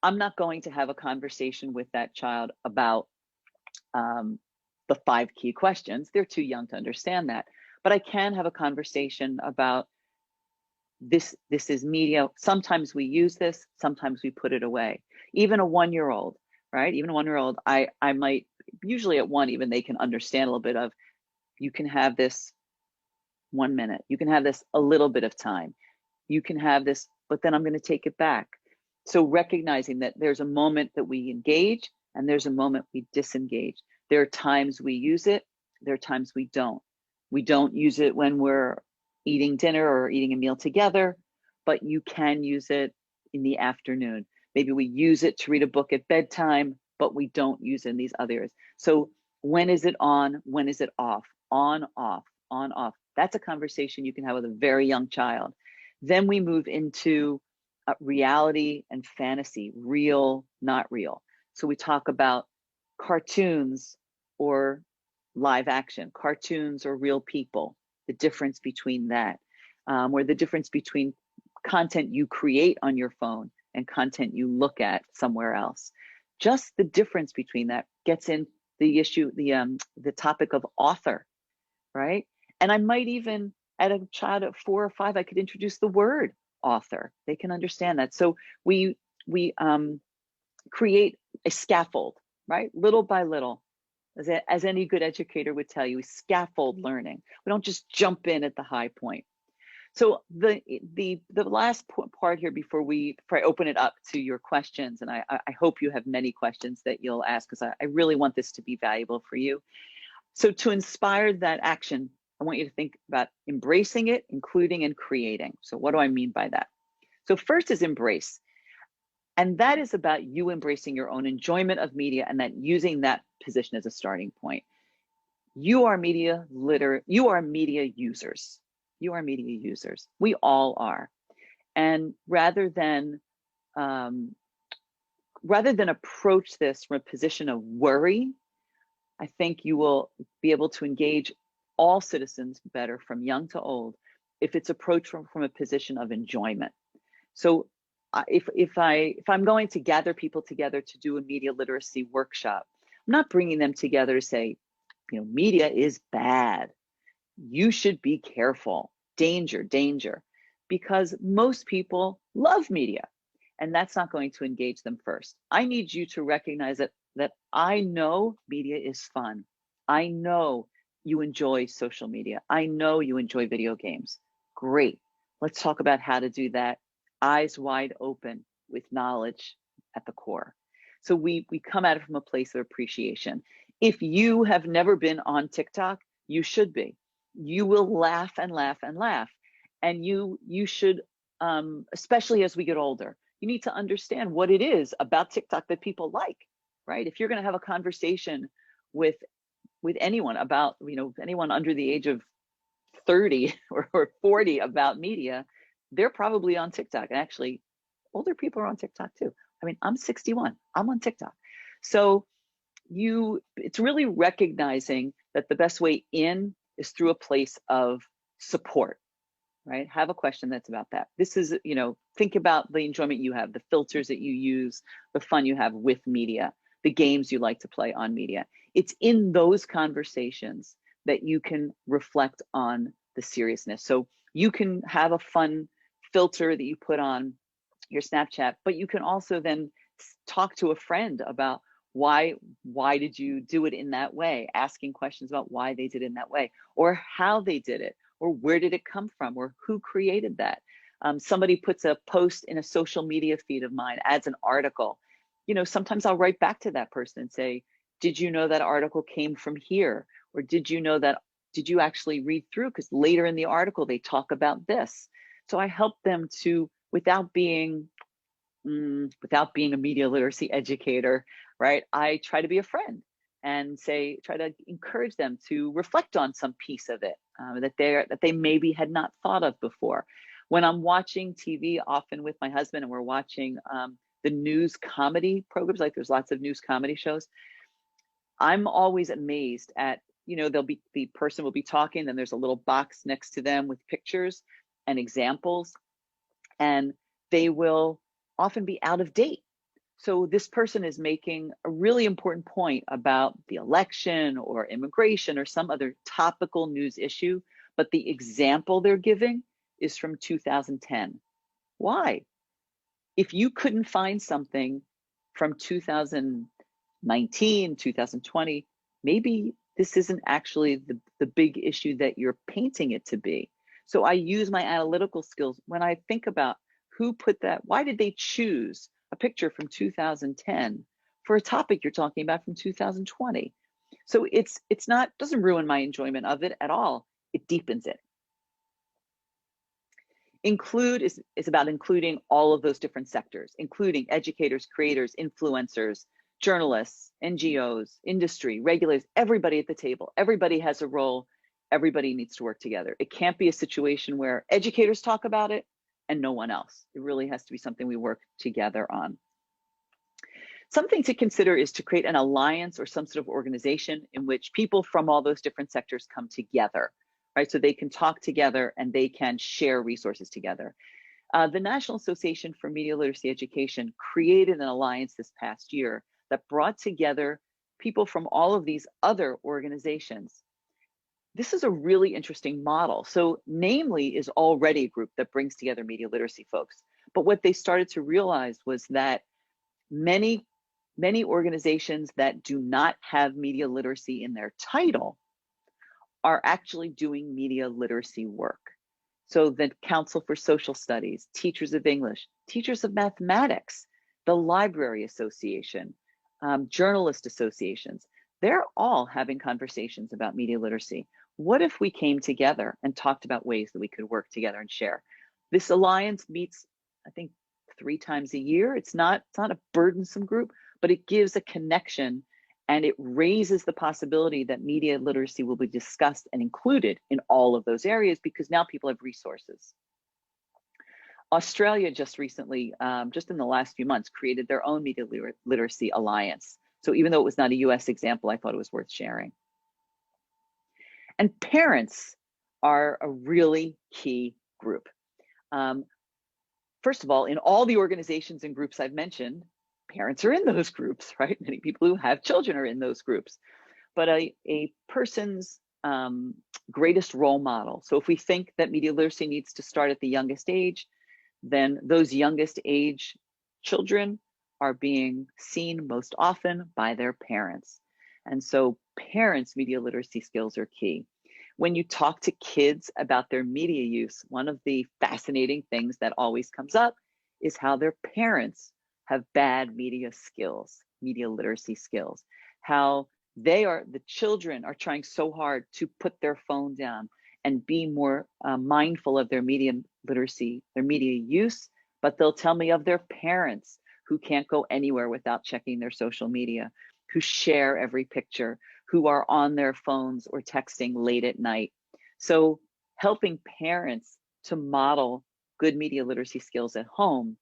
I'm not going to have a conversation with that child about the 5 key questions. They're too young to understand that. But I can have a conversation about this is media. Sometimes we use this, sometimes we put it away. Even a 1-year-old, right? Even a 1-year-old, I might, usually at 1, even they can understand a little bit of, you can have this 1 minute, you can have this a little bit of time, you can have this, but then I'm going to take it back. So recognizing that there's a moment that we engage and there's a moment we disengage. There are times we use it, there are times we don't. We don't use it when we're eating dinner or eating a meal together, but you can use it in the afternoon. Maybe we use it to read a book at bedtime, but we don't use it in these other areas. So when is it on? When is it off? On, off, on, off. That's a conversation you can have with a very young child. Then we move into reality and fantasy, real, not real. So we talk about cartoons or live action, cartoons or real people, the difference between that, or the difference between content you create on your phone and content you look at somewhere else. Just the difference between that gets in the issue, the topic of author, right? And I might even, at a child at 4 or 5, I could introduce the word author. They can understand that. So we create a scaffold, right? Little by little, as any good educator would tell you, scaffold learning. We don't just jump in at the high point. So the last part here before I open it up to your questions, and I hope you have many questions that you'll ask, because I really want this to be valuable for you. So to inspire that action, I want you to think about embracing it, including and creating. So what do I mean by that? So first is embrace. And that is about you embracing your own enjoyment of media and that using that position as a starting point. You are media users. You are media users. We all are. And rather than approach this from a position of worry, I think you will be able to engage all citizens better, from young to old, if it's approached from a position of enjoyment. So if I'm going to gather people together to do a media literacy workshop, I'm not bringing them together to say, you know, media is bad. You should be careful. Danger, danger. Because most people love media, and that's not going to engage them first. I need you to recognize that I know media is fun. I know you enjoy social media. I know you enjoy video games. Great. Let's talk about how to do that, eyes wide open, with knowledge at the core. So we come at it from a place of appreciation. If you have never been on TikTok, you should be. You will laugh and laugh and laugh. And you should, especially as we get older, you need to understand what it is about TikTok that people like, right? If you're going to have a conversation with anyone about, you know, anyone under the age of 30 or 40 about media, they're probably on TikTok. And actually, older people are on TikTok too. I mean, I'm 61, I'm on TikTok. So it's really recognizing that the best way in is through a place of support, right? Have a question that's about that. This is, you know, think about the enjoyment you have, the filters that you use, the fun you have with media, the games you like to play on media. It's in those conversations that you can reflect on the seriousness. So You can have a fun filter that you put on your Snapchat, but you can also then talk to a friend about why did you do it in that way, asking questions about why they did it in that way, or how they did it, or where did it come from, or who created that. Somebody puts a post in a social media feed of mine, adds an article. Sometimes I'll write back to that person and say, did you know that article came from here? Or did you actually read through? Because later in the article, they talk about this. So I help them to, without being a media literacy educator, right? I try to be a friend and try to encourage them to reflect on some piece of it that they maybe had not thought of before. When I'm watching TV, often with my husband, and we're watching the news comedy programs, like there's lots of news comedy shows, I'm always amazed at, the person will be talking, then there's a little box next to them with pictures and examples, and they will often be out of date. So this person is making a really important point about the election or immigration or some other topical news issue, but the example they're giving is from 2010. Why? If you couldn't find something from 2019, 2020, maybe this isn't actually the big issue that you're painting it to be. So I use my analytical skills when I think about who put that, why did they choose a picture from 2010 for a topic you're talking about from 2020? So it's not, doesn't ruin my enjoyment of it at all. It deepens it. Include is about including all of those different sectors, including educators, creators, influencers, journalists, NGOs, industry, regulators, everybody at the table. Everybody has a role. Everybody needs to work together. It can't be a situation where educators talk about it and no one else. It really has to be something we work together on. Something to consider is to create an alliance or some sort of organization in which people from all those different sectors come together, right? So they can talk together and they can share resources together. The National Association for Media Literacy Education created an alliance this past year that brought together people from all of these other organizations. This is a really interesting model. So Namely is already a group that brings together media literacy folks. But what they started to realize was that many organizations that do not have media literacy in their title are actually doing media literacy work. So the Council for Social Studies, Teachers of English, Teachers of Mathematics, the Library Association, journalist associations, they're all having conversations about media literacy. What if we came together and talked about ways that we could work together and share? This alliance meets, I think, 3 times a year. It's not a burdensome group, but it gives a connection and it raises the possibility that media literacy will be discussed and included in all of those areas because now people have resources. Australia just recently, just in the last few months, created their own media literacy alliance. So even though it was not a US example, I thought it was worth sharing. And parents are a really key group. First of all, in all the organizations and groups I've mentioned, parents are in those groups, right? Many people who have children are in those groups. But a person's greatest role model. So if we think that media literacy needs to start at the youngest age, then those youngest age children are being seen most often by their parents. And so parents' media literacy skills are key. When you talk to kids about their media use, one of the fascinating things that always comes up is how their parents have bad media skills, media literacy skills, how the children are trying so hard to put their phone down and be more mindful of their media literacy, their media use, but they'll tell me of their parents who can't go anywhere without checking their social media, who share every picture, who are on their phones or texting late at night. So helping parents to model good media literacy skills at home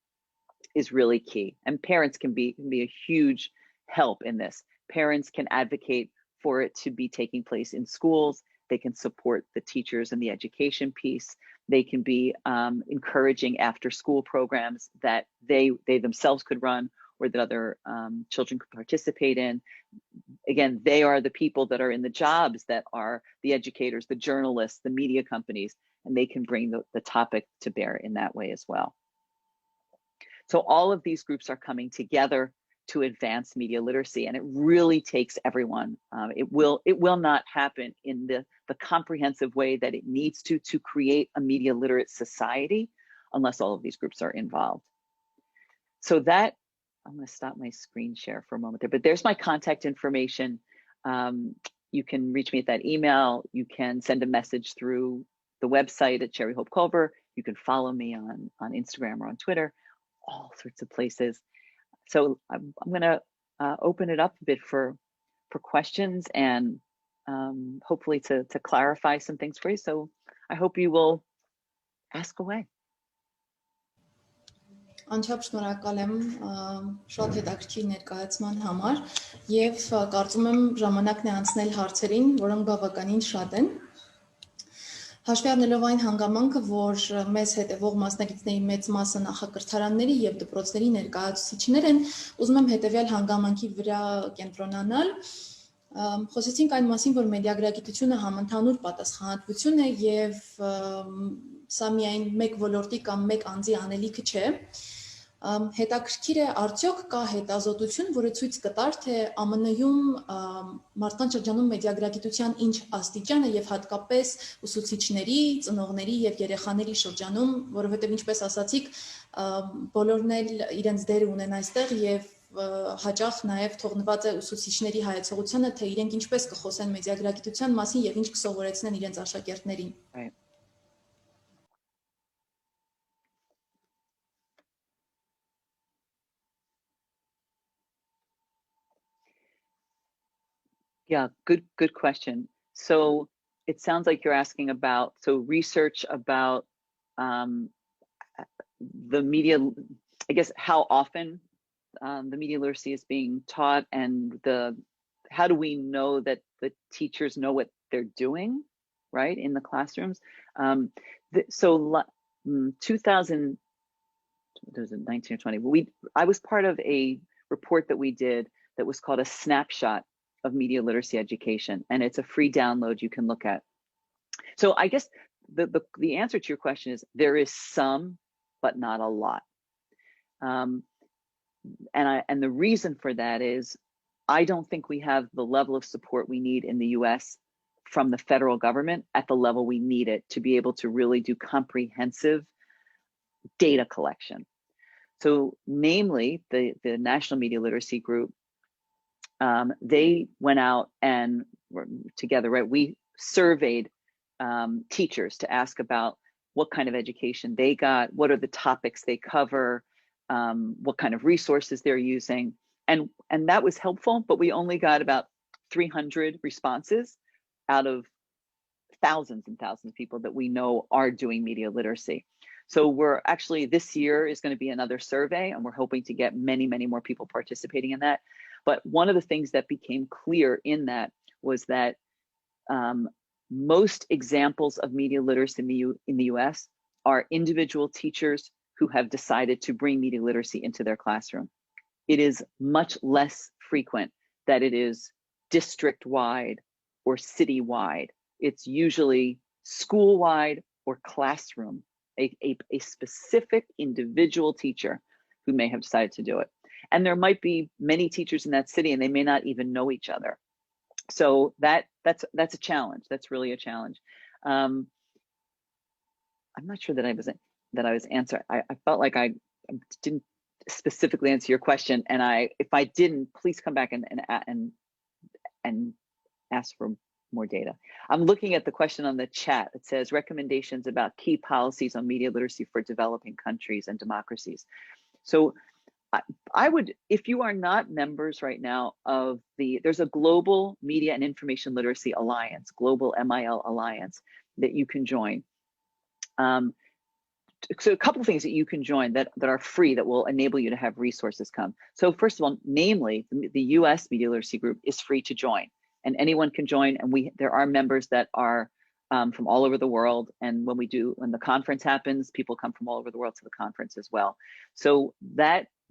is really key. And parents can be a huge help in this. Parents can advocate for it to be taking place in schools. They can support the teachers and the education piece. They can be encouraging after school programs that they themselves could run, or that other children could participate in. Again, they are the people that are in the jobs that are the educators, the journalists, the media companies, and they can bring the topic to bear in that way as well. So all of these groups are coming together to advance media literacy, and it really takes everyone. It will not happen in the comprehensive way that it needs to create a media literate society unless all of these groups are involved. So that, I'm going to stop my screen share for a moment there, but there's my contact information. You can reach me at that email. You can send a message through the website at Sherrì Khullvere. You can follow me on Instagram or on Twitter, all sorts of places. So I'm going to open it up a bit for questions and hopefully to clarify some things for you. So I hope you will ask away. Անչափ շնորհակալ եմ շատ հետաքրքիր ներկայացման համար եւ կարծում եմ ժամանակն է անցնել հարցերին, որոնք բավականին շատ են։ Հաշվի առնելով այն հանգամանքը, որ մեզ հետևող մասնակիցների մեծ մասը նախակրթարանների եւ դպրոցների ներկայացուցիչներ են, ուզում եմ հետեւյալ հանգամանքի վրա կենտրոնանալ։ Խոսեցինք այն մասին, որ մեդիագրագիտությունը համընդհանուր պատասխանատվություն է եւ սա միայն մեկ ոլորտի կամ մեկ անձի անելիքը չէ։ Հետաքրքիր է, արդյոք կա հետազոտություն, որը ցույց կտար, թե ԱՄՆ-ում մարդկանց շրջանում մեդիագրագիտության ինչ աստիճան է եւ հատկապես ուսուցիչների, ծնողների եւ երեխաների շրջանում, որովհետեւ ինչպես ասացիք, բոլորն էլ իրենց դերը ունեն այստեղ եւ հաճախ նաեւ թողնված է ուսուցիչների հայեցողությանը, թե իրենք ինչպես կխոսեն մեդիագրագիտության մասին եւ ինչ կսովորեցնեն իրենց աշակերտներին։ Yeah, good question. So it sounds like you're asking about research about the media, I guess, how often the media literacy is being taught, and how do we know that the teachers know what they're doing, right, in the classrooms? 2019 or 20, I was part of a report that we did that was called a snapshot of media literacy education, and it's a free download you can look at. So I guess the answer to your question is there is some, but not a lot. And the reason for that is I don't think we have the level of support we need in the US from the federal government at the level we need it to be able to really do comprehensive data collection. So namely, the National Media Literacy Group, they went out and together, right, we surveyed teachers to ask about what kind of education they got, what are the topics they cover, what kind of resources they're using. And that was helpful, but we only got about 300 responses out of thousands and thousands of people that we know are doing media literacy. So we're actually, this year is going to be another survey, and we're hoping to get many, many more people participating in that. But one of the things that became clear in that was that most examples of media literacy in the US are individual teachers who have decided to bring media literacy into their classroom. It is much less frequent that it is district-wide or city-wide. It's usually school-wide or classroom, a specific individual teacher who may have decided to do it. And there might be many teachers in that city and they may not even know each other. So that's a challenge. That's really a challenge. I'm not sure that I was answering. I felt like I didn't specifically answer your question, and if I didn't, please come back and ask for more data. I'm looking at the question on the chat. It says recommendations about key policies on media literacy for developing countries and democracies. So I would, if you are not members right now of there's a Global Media and Information Literacy Alliance, Global MIL Alliance, that you can join. So a couple of things that you can join that are free that will enable you to have resources come. So first of all, namely, the US Media Literacy Group is free to join, and anyone can join. And there are members that are from all over the world. And when the conference happens, people come from all over the world to the conference as well. So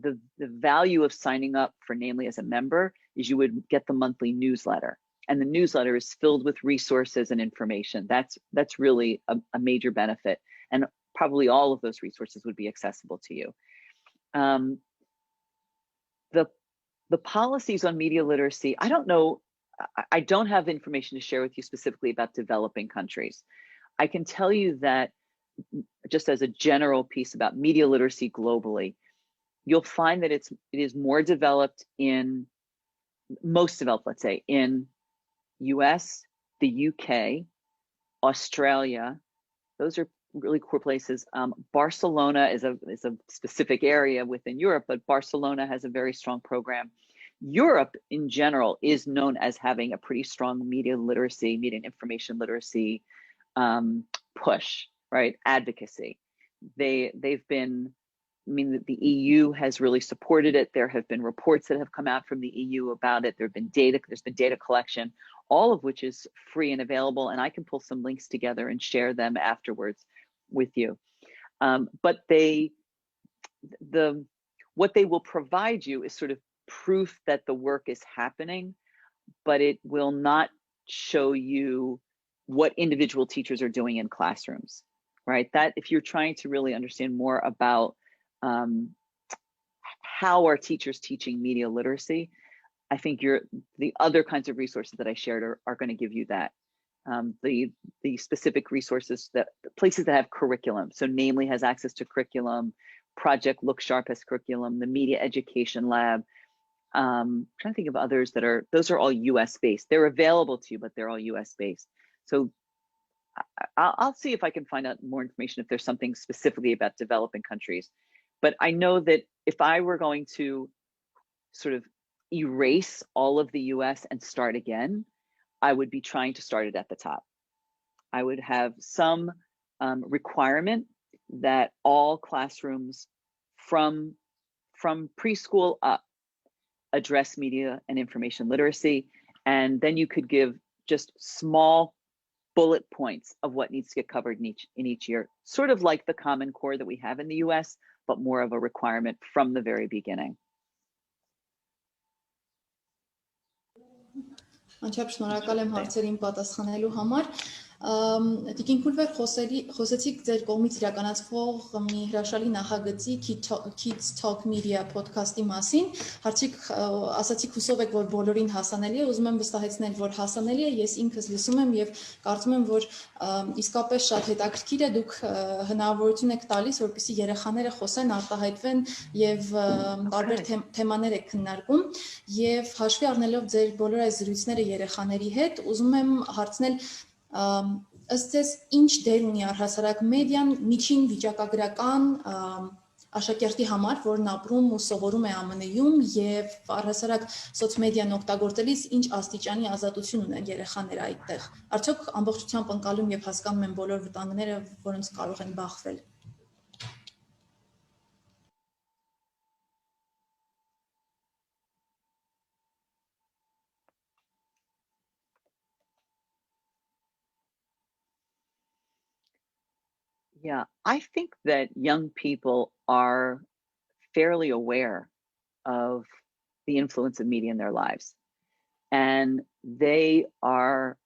the value of signing up for Namely as a member is you would get the monthly newsletter. And the newsletter is filled with resources and information. That's really a major benefit. And probably all of those resources would be accessible to you. The policies on media literacy, I don't know, I don't have information to share with you specifically about developing countries. I can tell you that just as a general piece about media literacy globally, you'll find that it is more developed in, most developed, let's say, in US, the UK, Australia. Those are really core places. Barcelona is a specific area within Europe, but Barcelona has a very strong program. Europe in general is known as having a pretty strong media literacy, media and information literacy push, right? Advocacy. They've been, I mean, the EU has really supported it. There have been reports that have come out from the EU about it. There's been data collection, all of which is free and available. And I can pull some links together and share them afterwards with you. But what they will provide you is sort of proof that the work is happening, but it will not show you what individual teachers are doing in classrooms, right? That if you're trying to really understand more about how are teachers teaching media literacy, I think the other kinds of resources that I shared are going to give you that. The specific resources, places that have curriculum. So Namely has access to curriculum, Project Look Sharp has curriculum, the Media Education Lab. I'm trying to think of others those are all US based. They're available to you, but they're all US based. So I'll see if I can find out more information if there's something specifically about developing countries. But I know that if I were going to sort of erase all of the US and start again, I would be trying to start it at the top. I would have some requirement that all classrooms from preschool up address media and information literacy. And then you could give just small bullet points of what needs to get covered in each year, sort of like the Common Core that we have in the US, but more of a requirement from the very beginning. Անչափ շնորհակալ եմ հարցերին պատասխանելու համար։ Տիկին Քուլվեր, խոսեցիք ձեր կողմից իրականացվող մի հրաշալի նախագծի Kids Talk Media podcast-ի մասին, ասացիք հուսով եք, որ բոլորին հասանելի է, ուզում եմ վստահեցնել, որ հասանելի է, ես ինքս լսում եմ եւ կարծում եմ, որ իսկապես շատ հետաքրքիր է, դուք հնարավորություն եք տալիս, որպեսզի երեխաները խոսեն, արտահայտվեն եւ տարբեր թեմաներ եք քննարկում եւ հաշվի առնելով ձեր բոլոր այս զրույցները երեխաների հետ, ուզում եմ հարցնել ըստ ձեզ ինչ դեր ունի առհասարակ մեդիան միջին վիճակագրական աշակերտի համար, որն ապրում ու սովորում է ԱՄՆ-ում եւ առհասարակ սոցմեդիան օգտագործելիս ինչ աստիճանի ազատություն ունեն երեխաները այդտեղ։ Արդյոք ամբողջությամբ ընկալում եւ հասկանում են բոլոր վտանգները, որոնց կարող են բախվել։ Yeah, I think that young people are fairly aware of the influence of media in their lives. And they are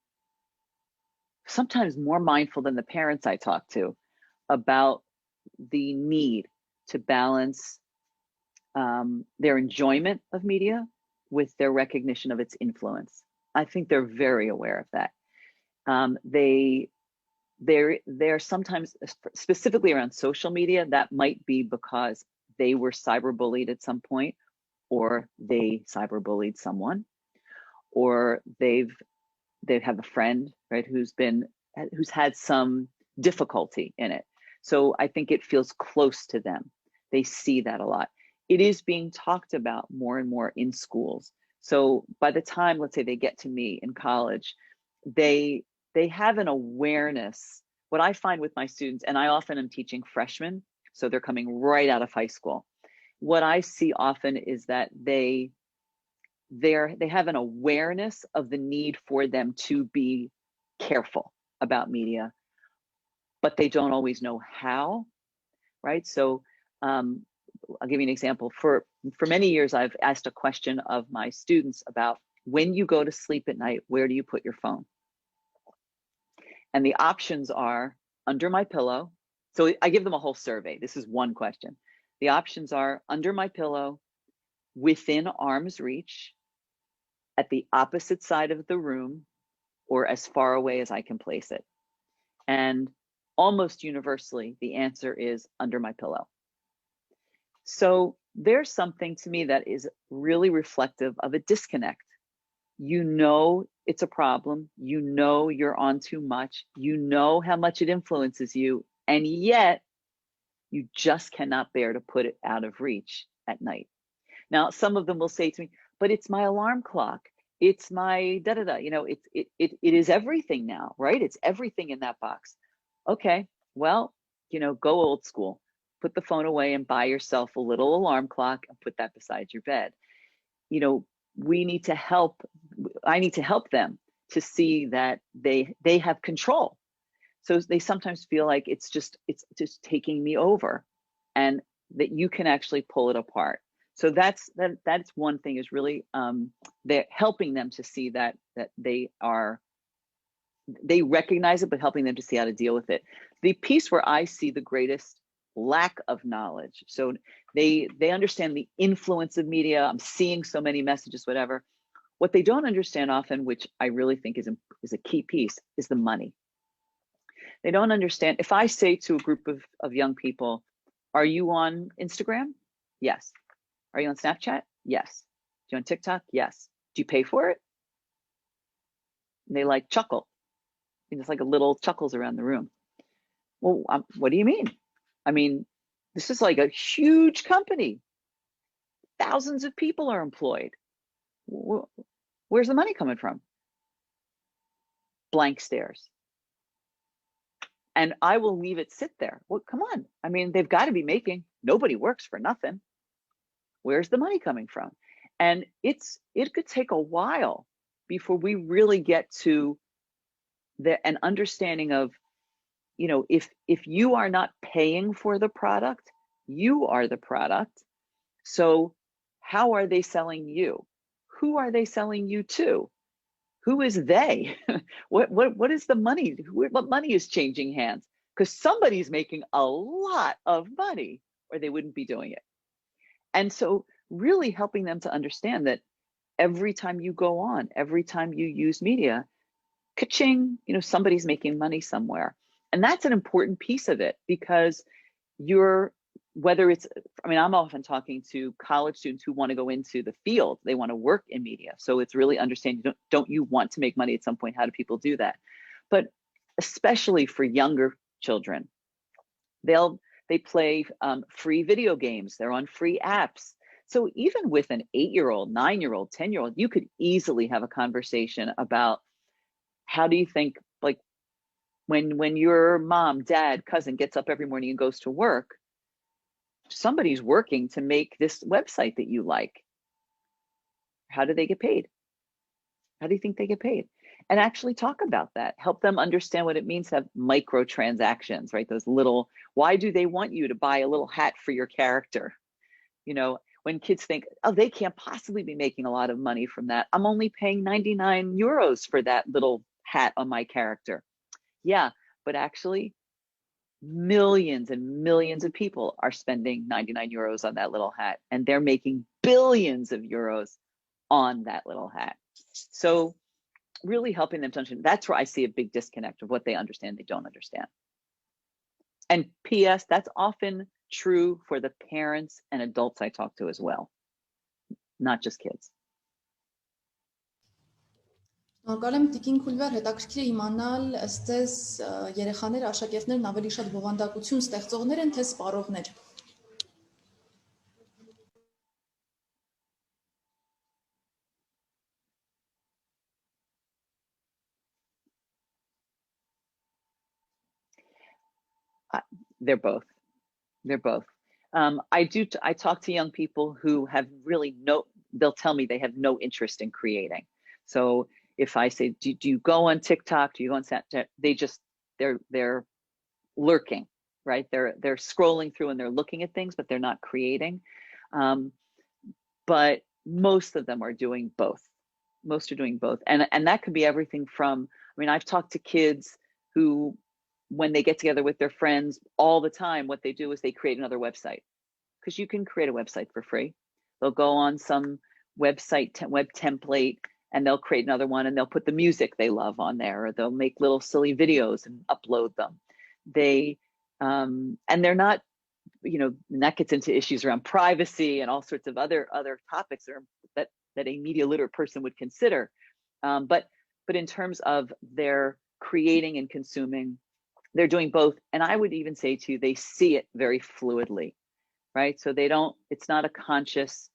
sometimes more mindful than the parents I talk to about the need to balance their enjoyment of media with their recognition of its influence. I think they're very aware of that. They're sometimes, specifically around social media, that might be because they were cyberbullied at some point, or they cyberbullied someone, or they have a friend, right, who's had some difficulty in it. So I think it feels close to them. They see that a lot. It is being talked about more and more in schools. So by the time, let's say, they get to me in college, they have an awareness. What I find with my students, and I often am teaching freshmen, so they're coming right out of high school. What I see often is that they have an awareness of the need for them to be careful about media, but they don't always know how, right? So I'll give you an example. For many years, I've asked a question of my students about when you go to sleep at night, where do you put your phone? And the options are under my pillow. So I give them a whole survey. This is one question. The options are under my pillow, within arm's reach, at the opposite side of the room, or as far away as I can place it. And almost universally, the answer is under my pillow. So there's something to me that is really reflective of a disconnect. You know it's a problem. You know you're on too much. You know how much it influences you. And yet, you just cannot bear to put it out of reach at night. Now, some of them will say to me, but it's my alarm clock. It's my da-da-da. You know, it is everything now, right? It's everything in that box. Okay, well, you know, go old school. Put the phone away and buy yourself a little alarm clock and put that beside your bed. You know, I need to help them to see that they have control. So they sometimes feel like it's just taking me over, and that you can actually pull it apart. So that's one thing, is really they're helping them to see that they recognize it, but helping them to see how to deal with it. The piece where I see the greatest lack of knowledge, so they understand the influence of media. I'm seeing so many messages, whatever. What they don't understand often, which I really think is a key piece, is the money. They don't understand. If I say to a group of young people, are you on Instagram? Yes. Are you on Snapchat? Yes. Do you on TikTok? Yes. Do you pay for it? And they like chuckle. And it's like a little chuckles around the room. Well, what do you mean? I mean, this is like a huge company. Thousands of people are employed. Where's the money coming from? Blank stares. And I will leave it sit there. Well, come on. I mean, they've got to be making. Nobody works for nothing. Where's the money coming from? And it could take a while before we really get to an understanding of, you know, if you are not paying for the product, you are the product. So how are they selling you? Who are they selling you to? Who is they? What is the money? What money is changing hands? Because somebody's making a lot of money, or they wouldn't be doing it. And so really helping them to understand that every time you go on, every time you use media, ka-ching, you know, somebody's making money somewhere. And that's an important piece of it, because I'm often talking to college students who want to go into the field. They want to work in media. So it's really understanding, don't you want to make money at some point? How do people do that? But especially for younger children, they play free video games. They're on free apps. So even with an 8-year-old, 9-year-old, 10-year-old, you could easily have a conversation about, how do you think, like, when your mom, dad, cousin gets up every morning and goes to work, somebody's working to make this website that you like. How do they get paid? How do you think they get paid? And actually talk about that. Help them understand what it means to have microtransactions, right? Those little, why do they want you to buy a little hat for your character? You know, when kids think, oh, they can't possibly be making a lot of money from that. I'm only paying 99 euros for that little hat on my character. Yeah, but actually millions and millions of people are spending 99 euros on that little hat, and they're making billions of euros on that little hat. So really helping them to understand, that's where I see a big disconnect of what they understand, they don't understand. And P.S., that's often true for the parents and adults I talk to as well, not just kids. Շնորհակալ եմ Տիկին Քուլվեր, հետաքրքիր է իմանալ, ըստ ձեզ երեխաները, աշակերտներն ավելի շատ բովանդակություն ստեղծողներ են, թե սպառողներ։ They're both. They're both. I talk to young people who have really they'll tell me they have no interest in creating. So if I say, do you go on TikTok? Do you go on Snapchat? They're lurking. right? They're scrolling through and they're looking at things, but they're not creating. But most of them are doing both. Most are doing both. And that could be everything from, I mean, I've talked to kids who, when they get together with their friends all the time, what they do is they create another website, because you can create a website for free. They'll go on some website, web template, and they'll create another one, and they'll put the music they love on there, or they'll make little silly videos and upload them. And they're not, you know, and that gets into issues around privacy and all sorts of other topics that a media literate person would consider. But in terms of their creating and consuming, they're doing both. And I would even say to you, they see it very fluidly, right? So it's not a conscious,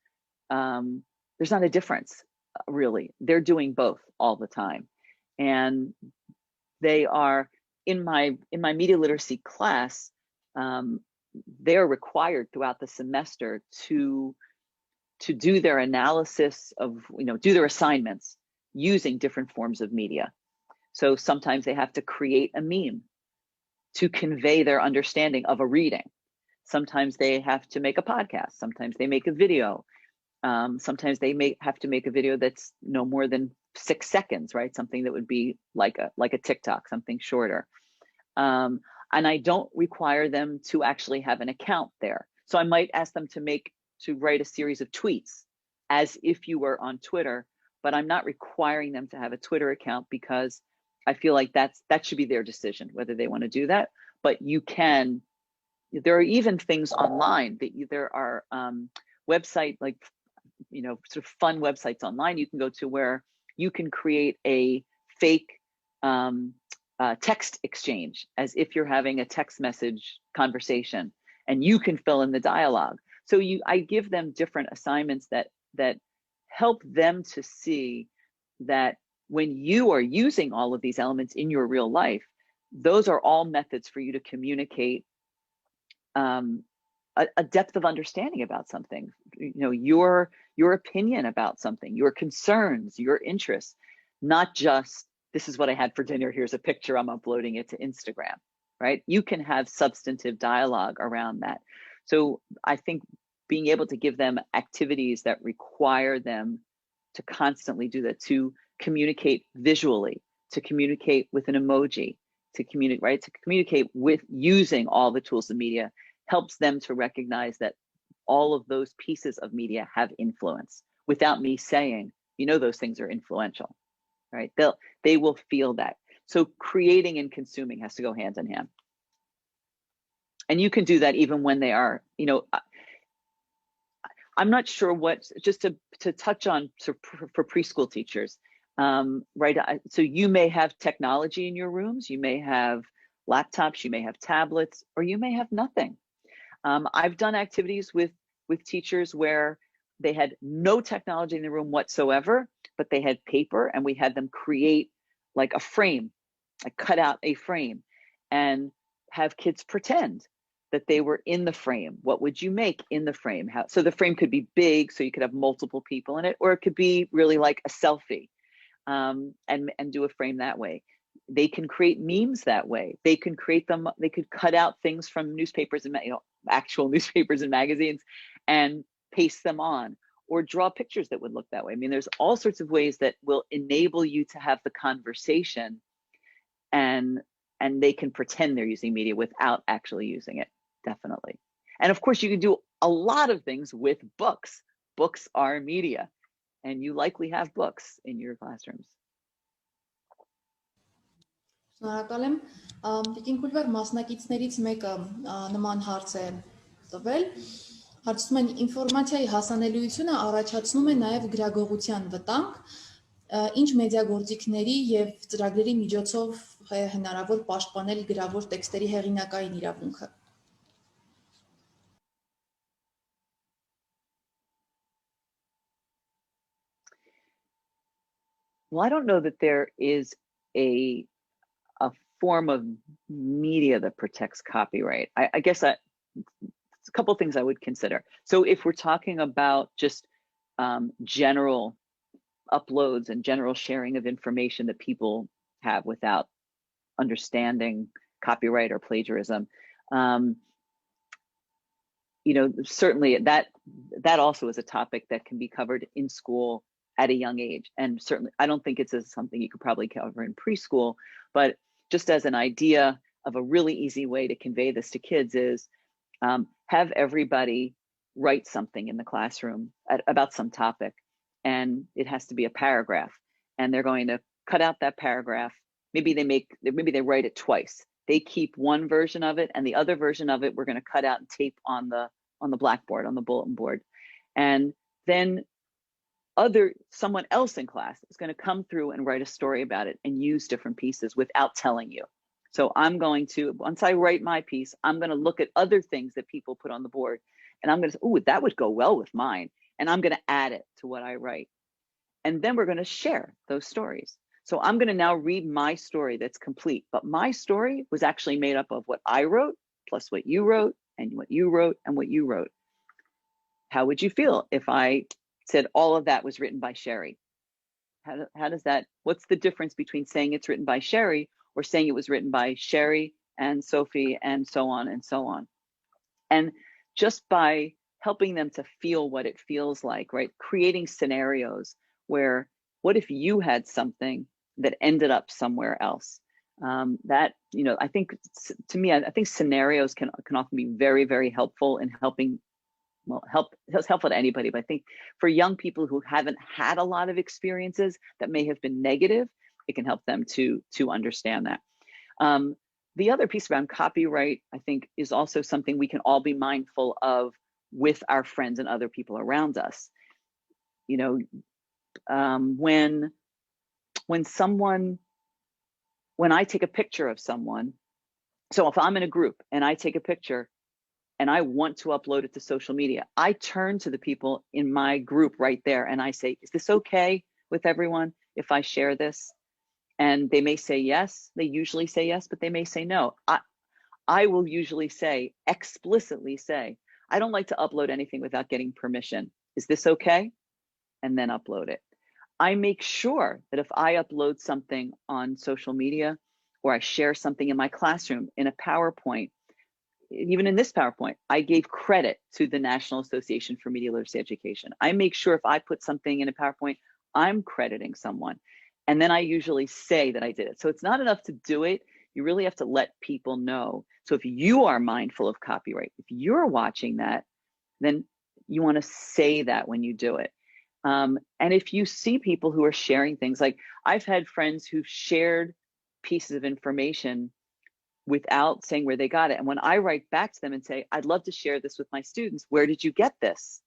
there's not a difference really. They're doing both all the time. And they are, in my media literacy class, they're required throughout the semester to do their analysis of, you know, do their assignments using different forms of media. So sometimes they have to create a meme to convey their understanding of a reading. Sometimes they have to make a podcast. Sometimes they make a video. Sometimes they have to make a video that's no more than 6 seconds, right? Something that would be like a TikTok, something shorter. And I don't require them to actually have an account there. So I might ask them to write a series of tweets as if you were on Twitter, but I'm not requiring them to have a Twitter account, because I feel like that should be their decision, whether they want to do that. But there are even things online that there are website, like, you know, sort of fun websites online you can go to where you can create a fake text exchange as if you're having a text message conversation, and you can fill in the dialogue. So I give them different assignments that help them to see that when you are using all of these elements in your real life, those are all methods for you to communicate a depth of understanding about something, you know, your opinion about something, your concerns, your interests, not just, this is what I had for dinner, here's a picture, I'm uploading it to Instagram, right? You can have substantive dialogue around that. So I think being able to give them activities that require them to constantly do that, to communicate visually, to communicate with an emoji, to communicate with using all the tools of media, helps them to recognize that all of those pieces of media have influence without me saying, you know, those things are influential, right? They will feel that. So creating and consuming has to go hand in hand. And you can do that even when they are, you know, I'm not sure just to touch on for preschool teachers, right? So you may have technology in your rooms, you may have laptops, you may have tablets, or you may have nothing. I've done activities with teachers where they had no technology in the room whatsoever, but they had paper, and we had them create like a frame, like cut out a frame, and have kids pretend that they were in the frame. What would you make in the frame? So the frame could be big, so you could have multiple people in it, or it could be really like a selfie, and do a frame that way. They can create memes that way. They can create them. They could cut out things from newspapers and, you know, actual newspapers and magazines, and paste them on, or draw pictures that would look that way. I mean, there's all sorts of ways that will enable you to have the conversation, and they can pretend they're using media without actually using it. Definitely. And of course, you can do a lot of things with books. Books are media, and you likely have books in your classrooms. Շնորհակալ եմ։ Տիկին Քուլվեր, մասնակիցներից մեկը նման հարց է տվել։ Հարցնում են, ինֆորմացիայի հասանելիությունը առաջացնում է նաև գրագողության վտանգ, ինչ մեդիագործիքների եւ ծրագրերի միջոցով է հնարավոր պաշտպանել գրավոր տեքստերի հեղինակային իրավունքը։ Well, I don't know that there is a form of media that protects copyright. I guess a couple of things I would consider. So if we're talking about just general uploads and general sharing of information that people have without understanding copyright or plagiarism, You know, certainly that also is a topic that can be covered in school at a young age. And certainly, I don't think it's something you could probably cover in preschool, but just as an idea of a really easy way to convey this to kids is have everybody write something in the classroom about some topic, and it has to be a paragraph, and they're going to cut out that paragraph. Maybe they write it twice. They keep one version of it, and the other version of it we're going to cut out and tape on the blackboard, on the bulletin board. And then someone else in class is going to come through and write a story about it and use different pieces without telling you. So I'm going to, once I write my piece, I'm going to look at other things that people put on the board, and I'm going to say, oh, that would go well with mine. And I'm going to add it to what I write. And then we're going to share those stories. So I'm going to now read my story that's complete, but my story was actually made up of what I wrote, plus what you wrote, and what you wrote, and what you wrote. How would you feel if I said all of that was written by Sherry? How does that, what's the difference between saying it's written by Sherry or saying it was written by Sherry and Sophie and so on and so on? And just by helping them to feel what it feels like, right? Creating scenarios where, what if you had something that ended up somewhere else? That, you know, I think, to me, I think scenarios can often be very, very helpful in helping, well, it's helpful to anybody, but I think for young people who haven't had a lot of experiences that may have been negative, it can help them to understand that. The other piece around copyright, I think, is also something we can all be mindful of with our friends and other people around us. You know, when I take a picture of someone, so if I'm in a group and I take a picture and I want to upload it to social media, I turn to the people in my group right there and I say, is this okay with everyone if I share this? And they may say yes, they usually say yes, but they may say no. I will usually say, explicitly say, I don't like to upload anything without getting permission. Is this okay? And then upload it. I make sure that if I upload something on social media or I share something in my classroom in a PowerPoint, even in this PowerPoint, I gave credit to the National Association for Media Literacy Education. I make sure if I put something in a PowerPoint, I'm crediting someone. And then I usually say that I did it. So it's not enough to do it. You really have to let people know. So if you are mindful of copyright, if you're watching that, then you want to say that when you do it. And if you see people who are sharing things, like I've had friends who've shared pieces of information without saying where they got it. And when I write back to them and say, I'd love to share this with my students, where did you get this?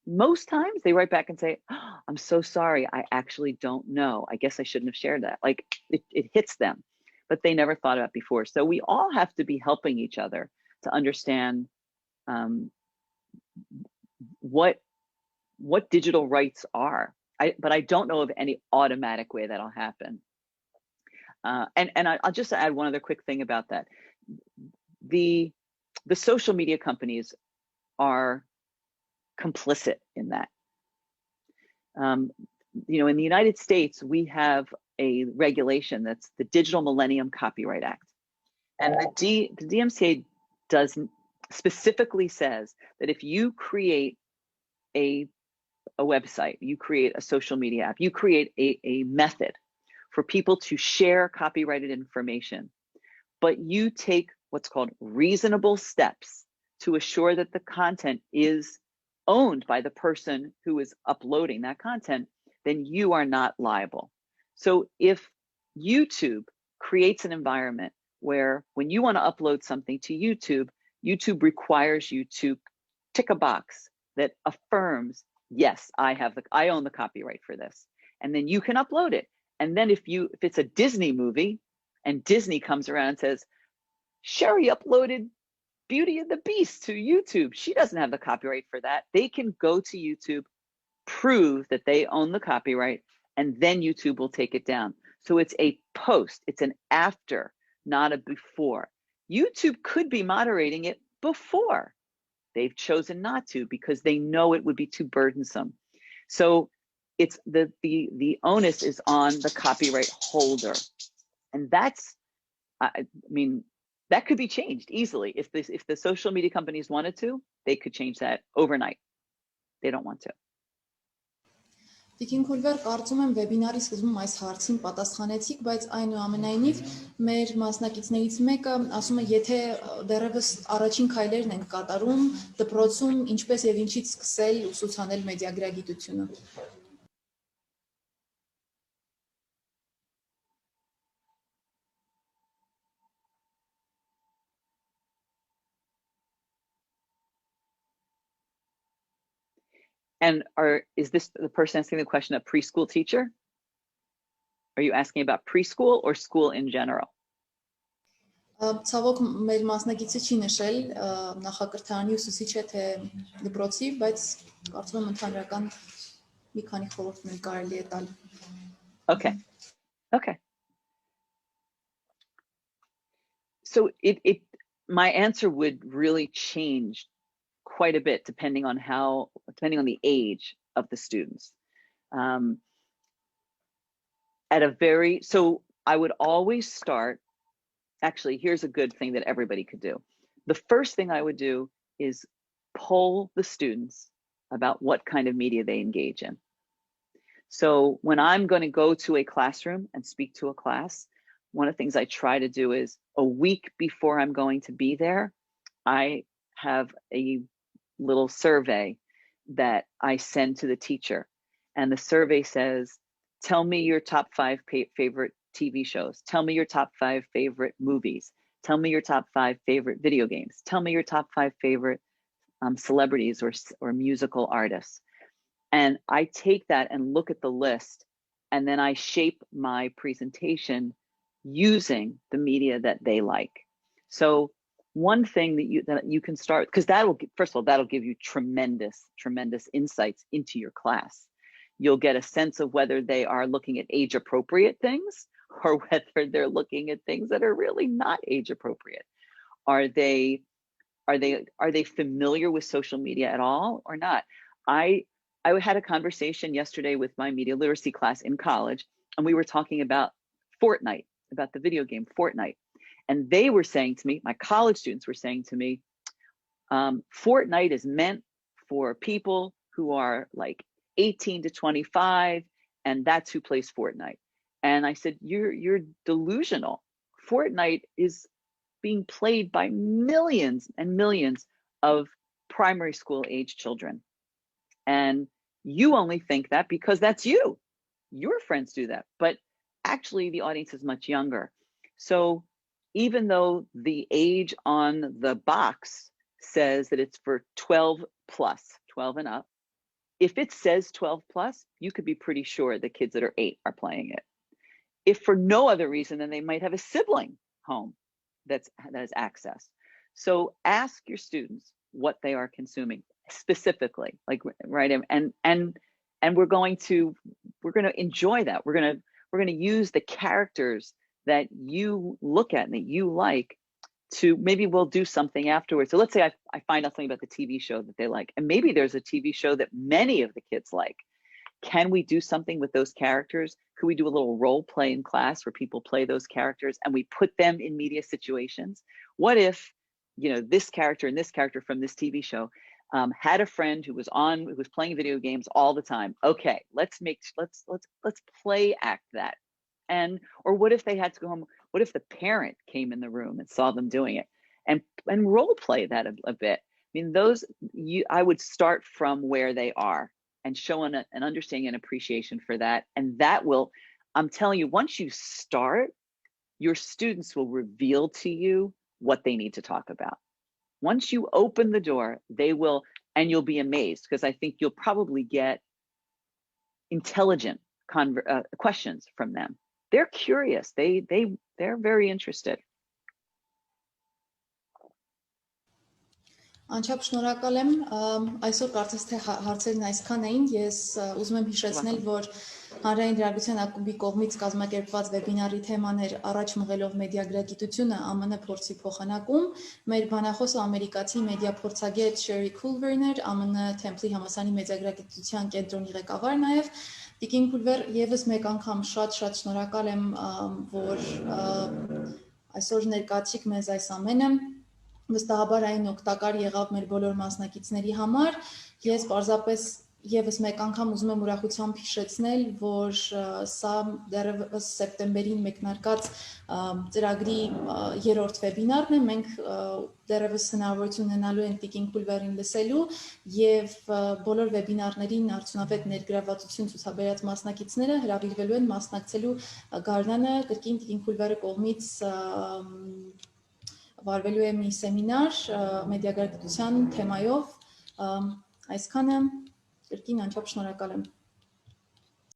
Most times they write back and say, oh, I'm so sorry, I actually don't know. I guess I shouldn't have shared that. Like it hits them, but they never thought about it before. So we all have to be helping each other to understand what digital rights are. But I don't know of any automatic way that'll happen. And I'll just add one other quick thing about that. The social media companies are complicit in that. You know, in the United States, we have a regulation that's the Digital Millennium Copyright Act. And the DMCA specifically says that if you create a website, you create a social media app, you create a method for people to share copyrighted information, but you take what's called reasonable steps to assure that the content is owned by the person who is uploading that content, then you are not liable. So if YouTube creates an environment where when you want to upload something to YouTube, YouTube requires you to tick a box that affirms, yes, I own the copyright for this. And then you can upload it. And then if it's a Disney movie and Disney comes around and says, Sherry uploaded Beauty and the Beast to YouTube, she doesn't have the copyright for that. They can go to YouTube, prove that they own the copyright, and then YouTube will take it down. So it's a post, it's an after, not a before. YouTube could be moderating it before. They've chosen not to because they know it would be too burdensome. So it's the onus is on the copyright holder. And that's, I mean, that could be changed easily. If the social media companies wanted to, they could change that overnight. They don't want to. Տիկին Քուլվեր, կարծում եմ վեբինարի սկզբում այս հարցին պատասխանեցիք, բայց այնուամենայնիվ մեր մասնակիցներից մեկը ասում է, եթե դեռևս առաջին քայլերն ենք կատարում դպրոցում, ինչպես եւ ինչից սկսել ուսուցանել մեդիագրագիտությունը։ And is this the person asking the question a preschool teacher? Are you asking about preschool or school in general? Ցավոք մեր մասնակիցը չի նշել նախակրթարանի ուսուցիչ է թե դպրոցի, բայց կարծում եմ ընդհանրական մի քանի խորհուրդներ կարելի է տալ։ Okay. So my answer would really change quite a bit depending on the age of the students. So I would always start, actually, here's a good thing that everybody could do. The first thing I would do is poll the students about what kind of media they engage in. So when I'm going to go to a classroom and speak to a class, one of the things I try to do is a week before I'm going to be there, I have a little survey that I send to the teacher. And the survey says, tell me your top 5 favorite TV shows. Tell me your top 5 favorite movies. Tell me your top 5 favorite video games. Tell me your top 5 favorite celebrities or musical artists. And I take that and look at the list, and then I shape my presentation using the media that they like. So one thing that you can start, because that'll give you tremendous insights into your class. You'll get a sense of whether they are looking at age appropriate things or whether they're looking at things that are really not age appropriate. Are they familiar with social media at all or not? I had a conversation yesterday with my media literacy class in college, and we were talking about Fortnite, about the video game Fortnite. And they were saying to me, my college students were saying to me, Fortnite is meant for people who are like 18 to 25, and that's who plays Fortnite. And I said, you're delusional. Fortnite is being played by millions and millions of primary school age children. And you only think that because that's you. Your friends do that, but actually the audience is much younger. So even though the age on the box says that it's for 12 plus, 12 and up, if it says 12 plus, you could be pretty sure the kids that are 8 are playing it. If for no other reason, then they might have a sibling home that has access. So ask your students what they are consuming specifically, like, right? And we're going to enjoy that. We're going to use the characters that you look at and that you like to, maybe we'll do something afterwards. So let's say I find out something about the TV show that they like, and maybe there's a TV show that many of the kids like. Can we do something with those characters? Could we do a little role play in class where people play those characters and we put them in media situations? What if, this character and this character from this TV show had a friend who was playing video games all the time? Okay, let's play act that. Or what if they had to go home? What if the parent came in the room and saw them doing it, and role play that a bit? I mean, I would start from where they are and show an understanding and appreciation for that. And that will, I'm telling you, once you start, your students will reveal to you what they need to talk about. Once you open the door, they will, and you'll be amazed, because I think you'll probably get intelligent questions from them. They're curious. They're very interested. Անչափ շնորհակալ եմ, այսօր կարծես թե հարցերն այսքան էին, ես ուզում եմ հիշեցնել, որ Հանրային Լրագրության ակումբի կողմից կազմակերպված վեբինարի թեման էր առաջ մղելով մեդիագրագիտությունը ԱՄՆ փորձի փոխանակում, մեր բանախոսը ամերիկացի մեդիափորձագետ Շերրի Քուլվերն էր, ԱՄՆ Թեմփլի համալսարանի մեդիագրագիտության կենտրոնի ղեկավար նաև, Տիկին Քուլվեր, եւս մեկ անգամ շատ շնորհակալ եմ, որ այսօր ներկայացիք մեզ այս ամենը։ Վստահաբար այն օգտակար եղավ մեր բոլոր մասնակիցների համար։ Ես պարզապես Եվս մեկ անգամ ուզում եմ ուրախությամբ հիշեցնել, որ սա դեռևս սեպտեմբերին մեկնարկած ծրագրի երրորդ վեբինարն է, մենք դեռևս հնարավորություն ունենալու ենք Տիկին Քուլվերին լսելու եւ բոլոր վեբինարներին արդյունավետ ներգրավվածություն ցուցաբերած մասնակիցները հրավիրվելու են մասնակցելու գարնանը կրկին Տիկին Քուլվերը կողմից վարվելու է մի սեմինար մեդիագրագիտության թեմայով, այսքանը Կրկին անչափ շնորհակալ եմ։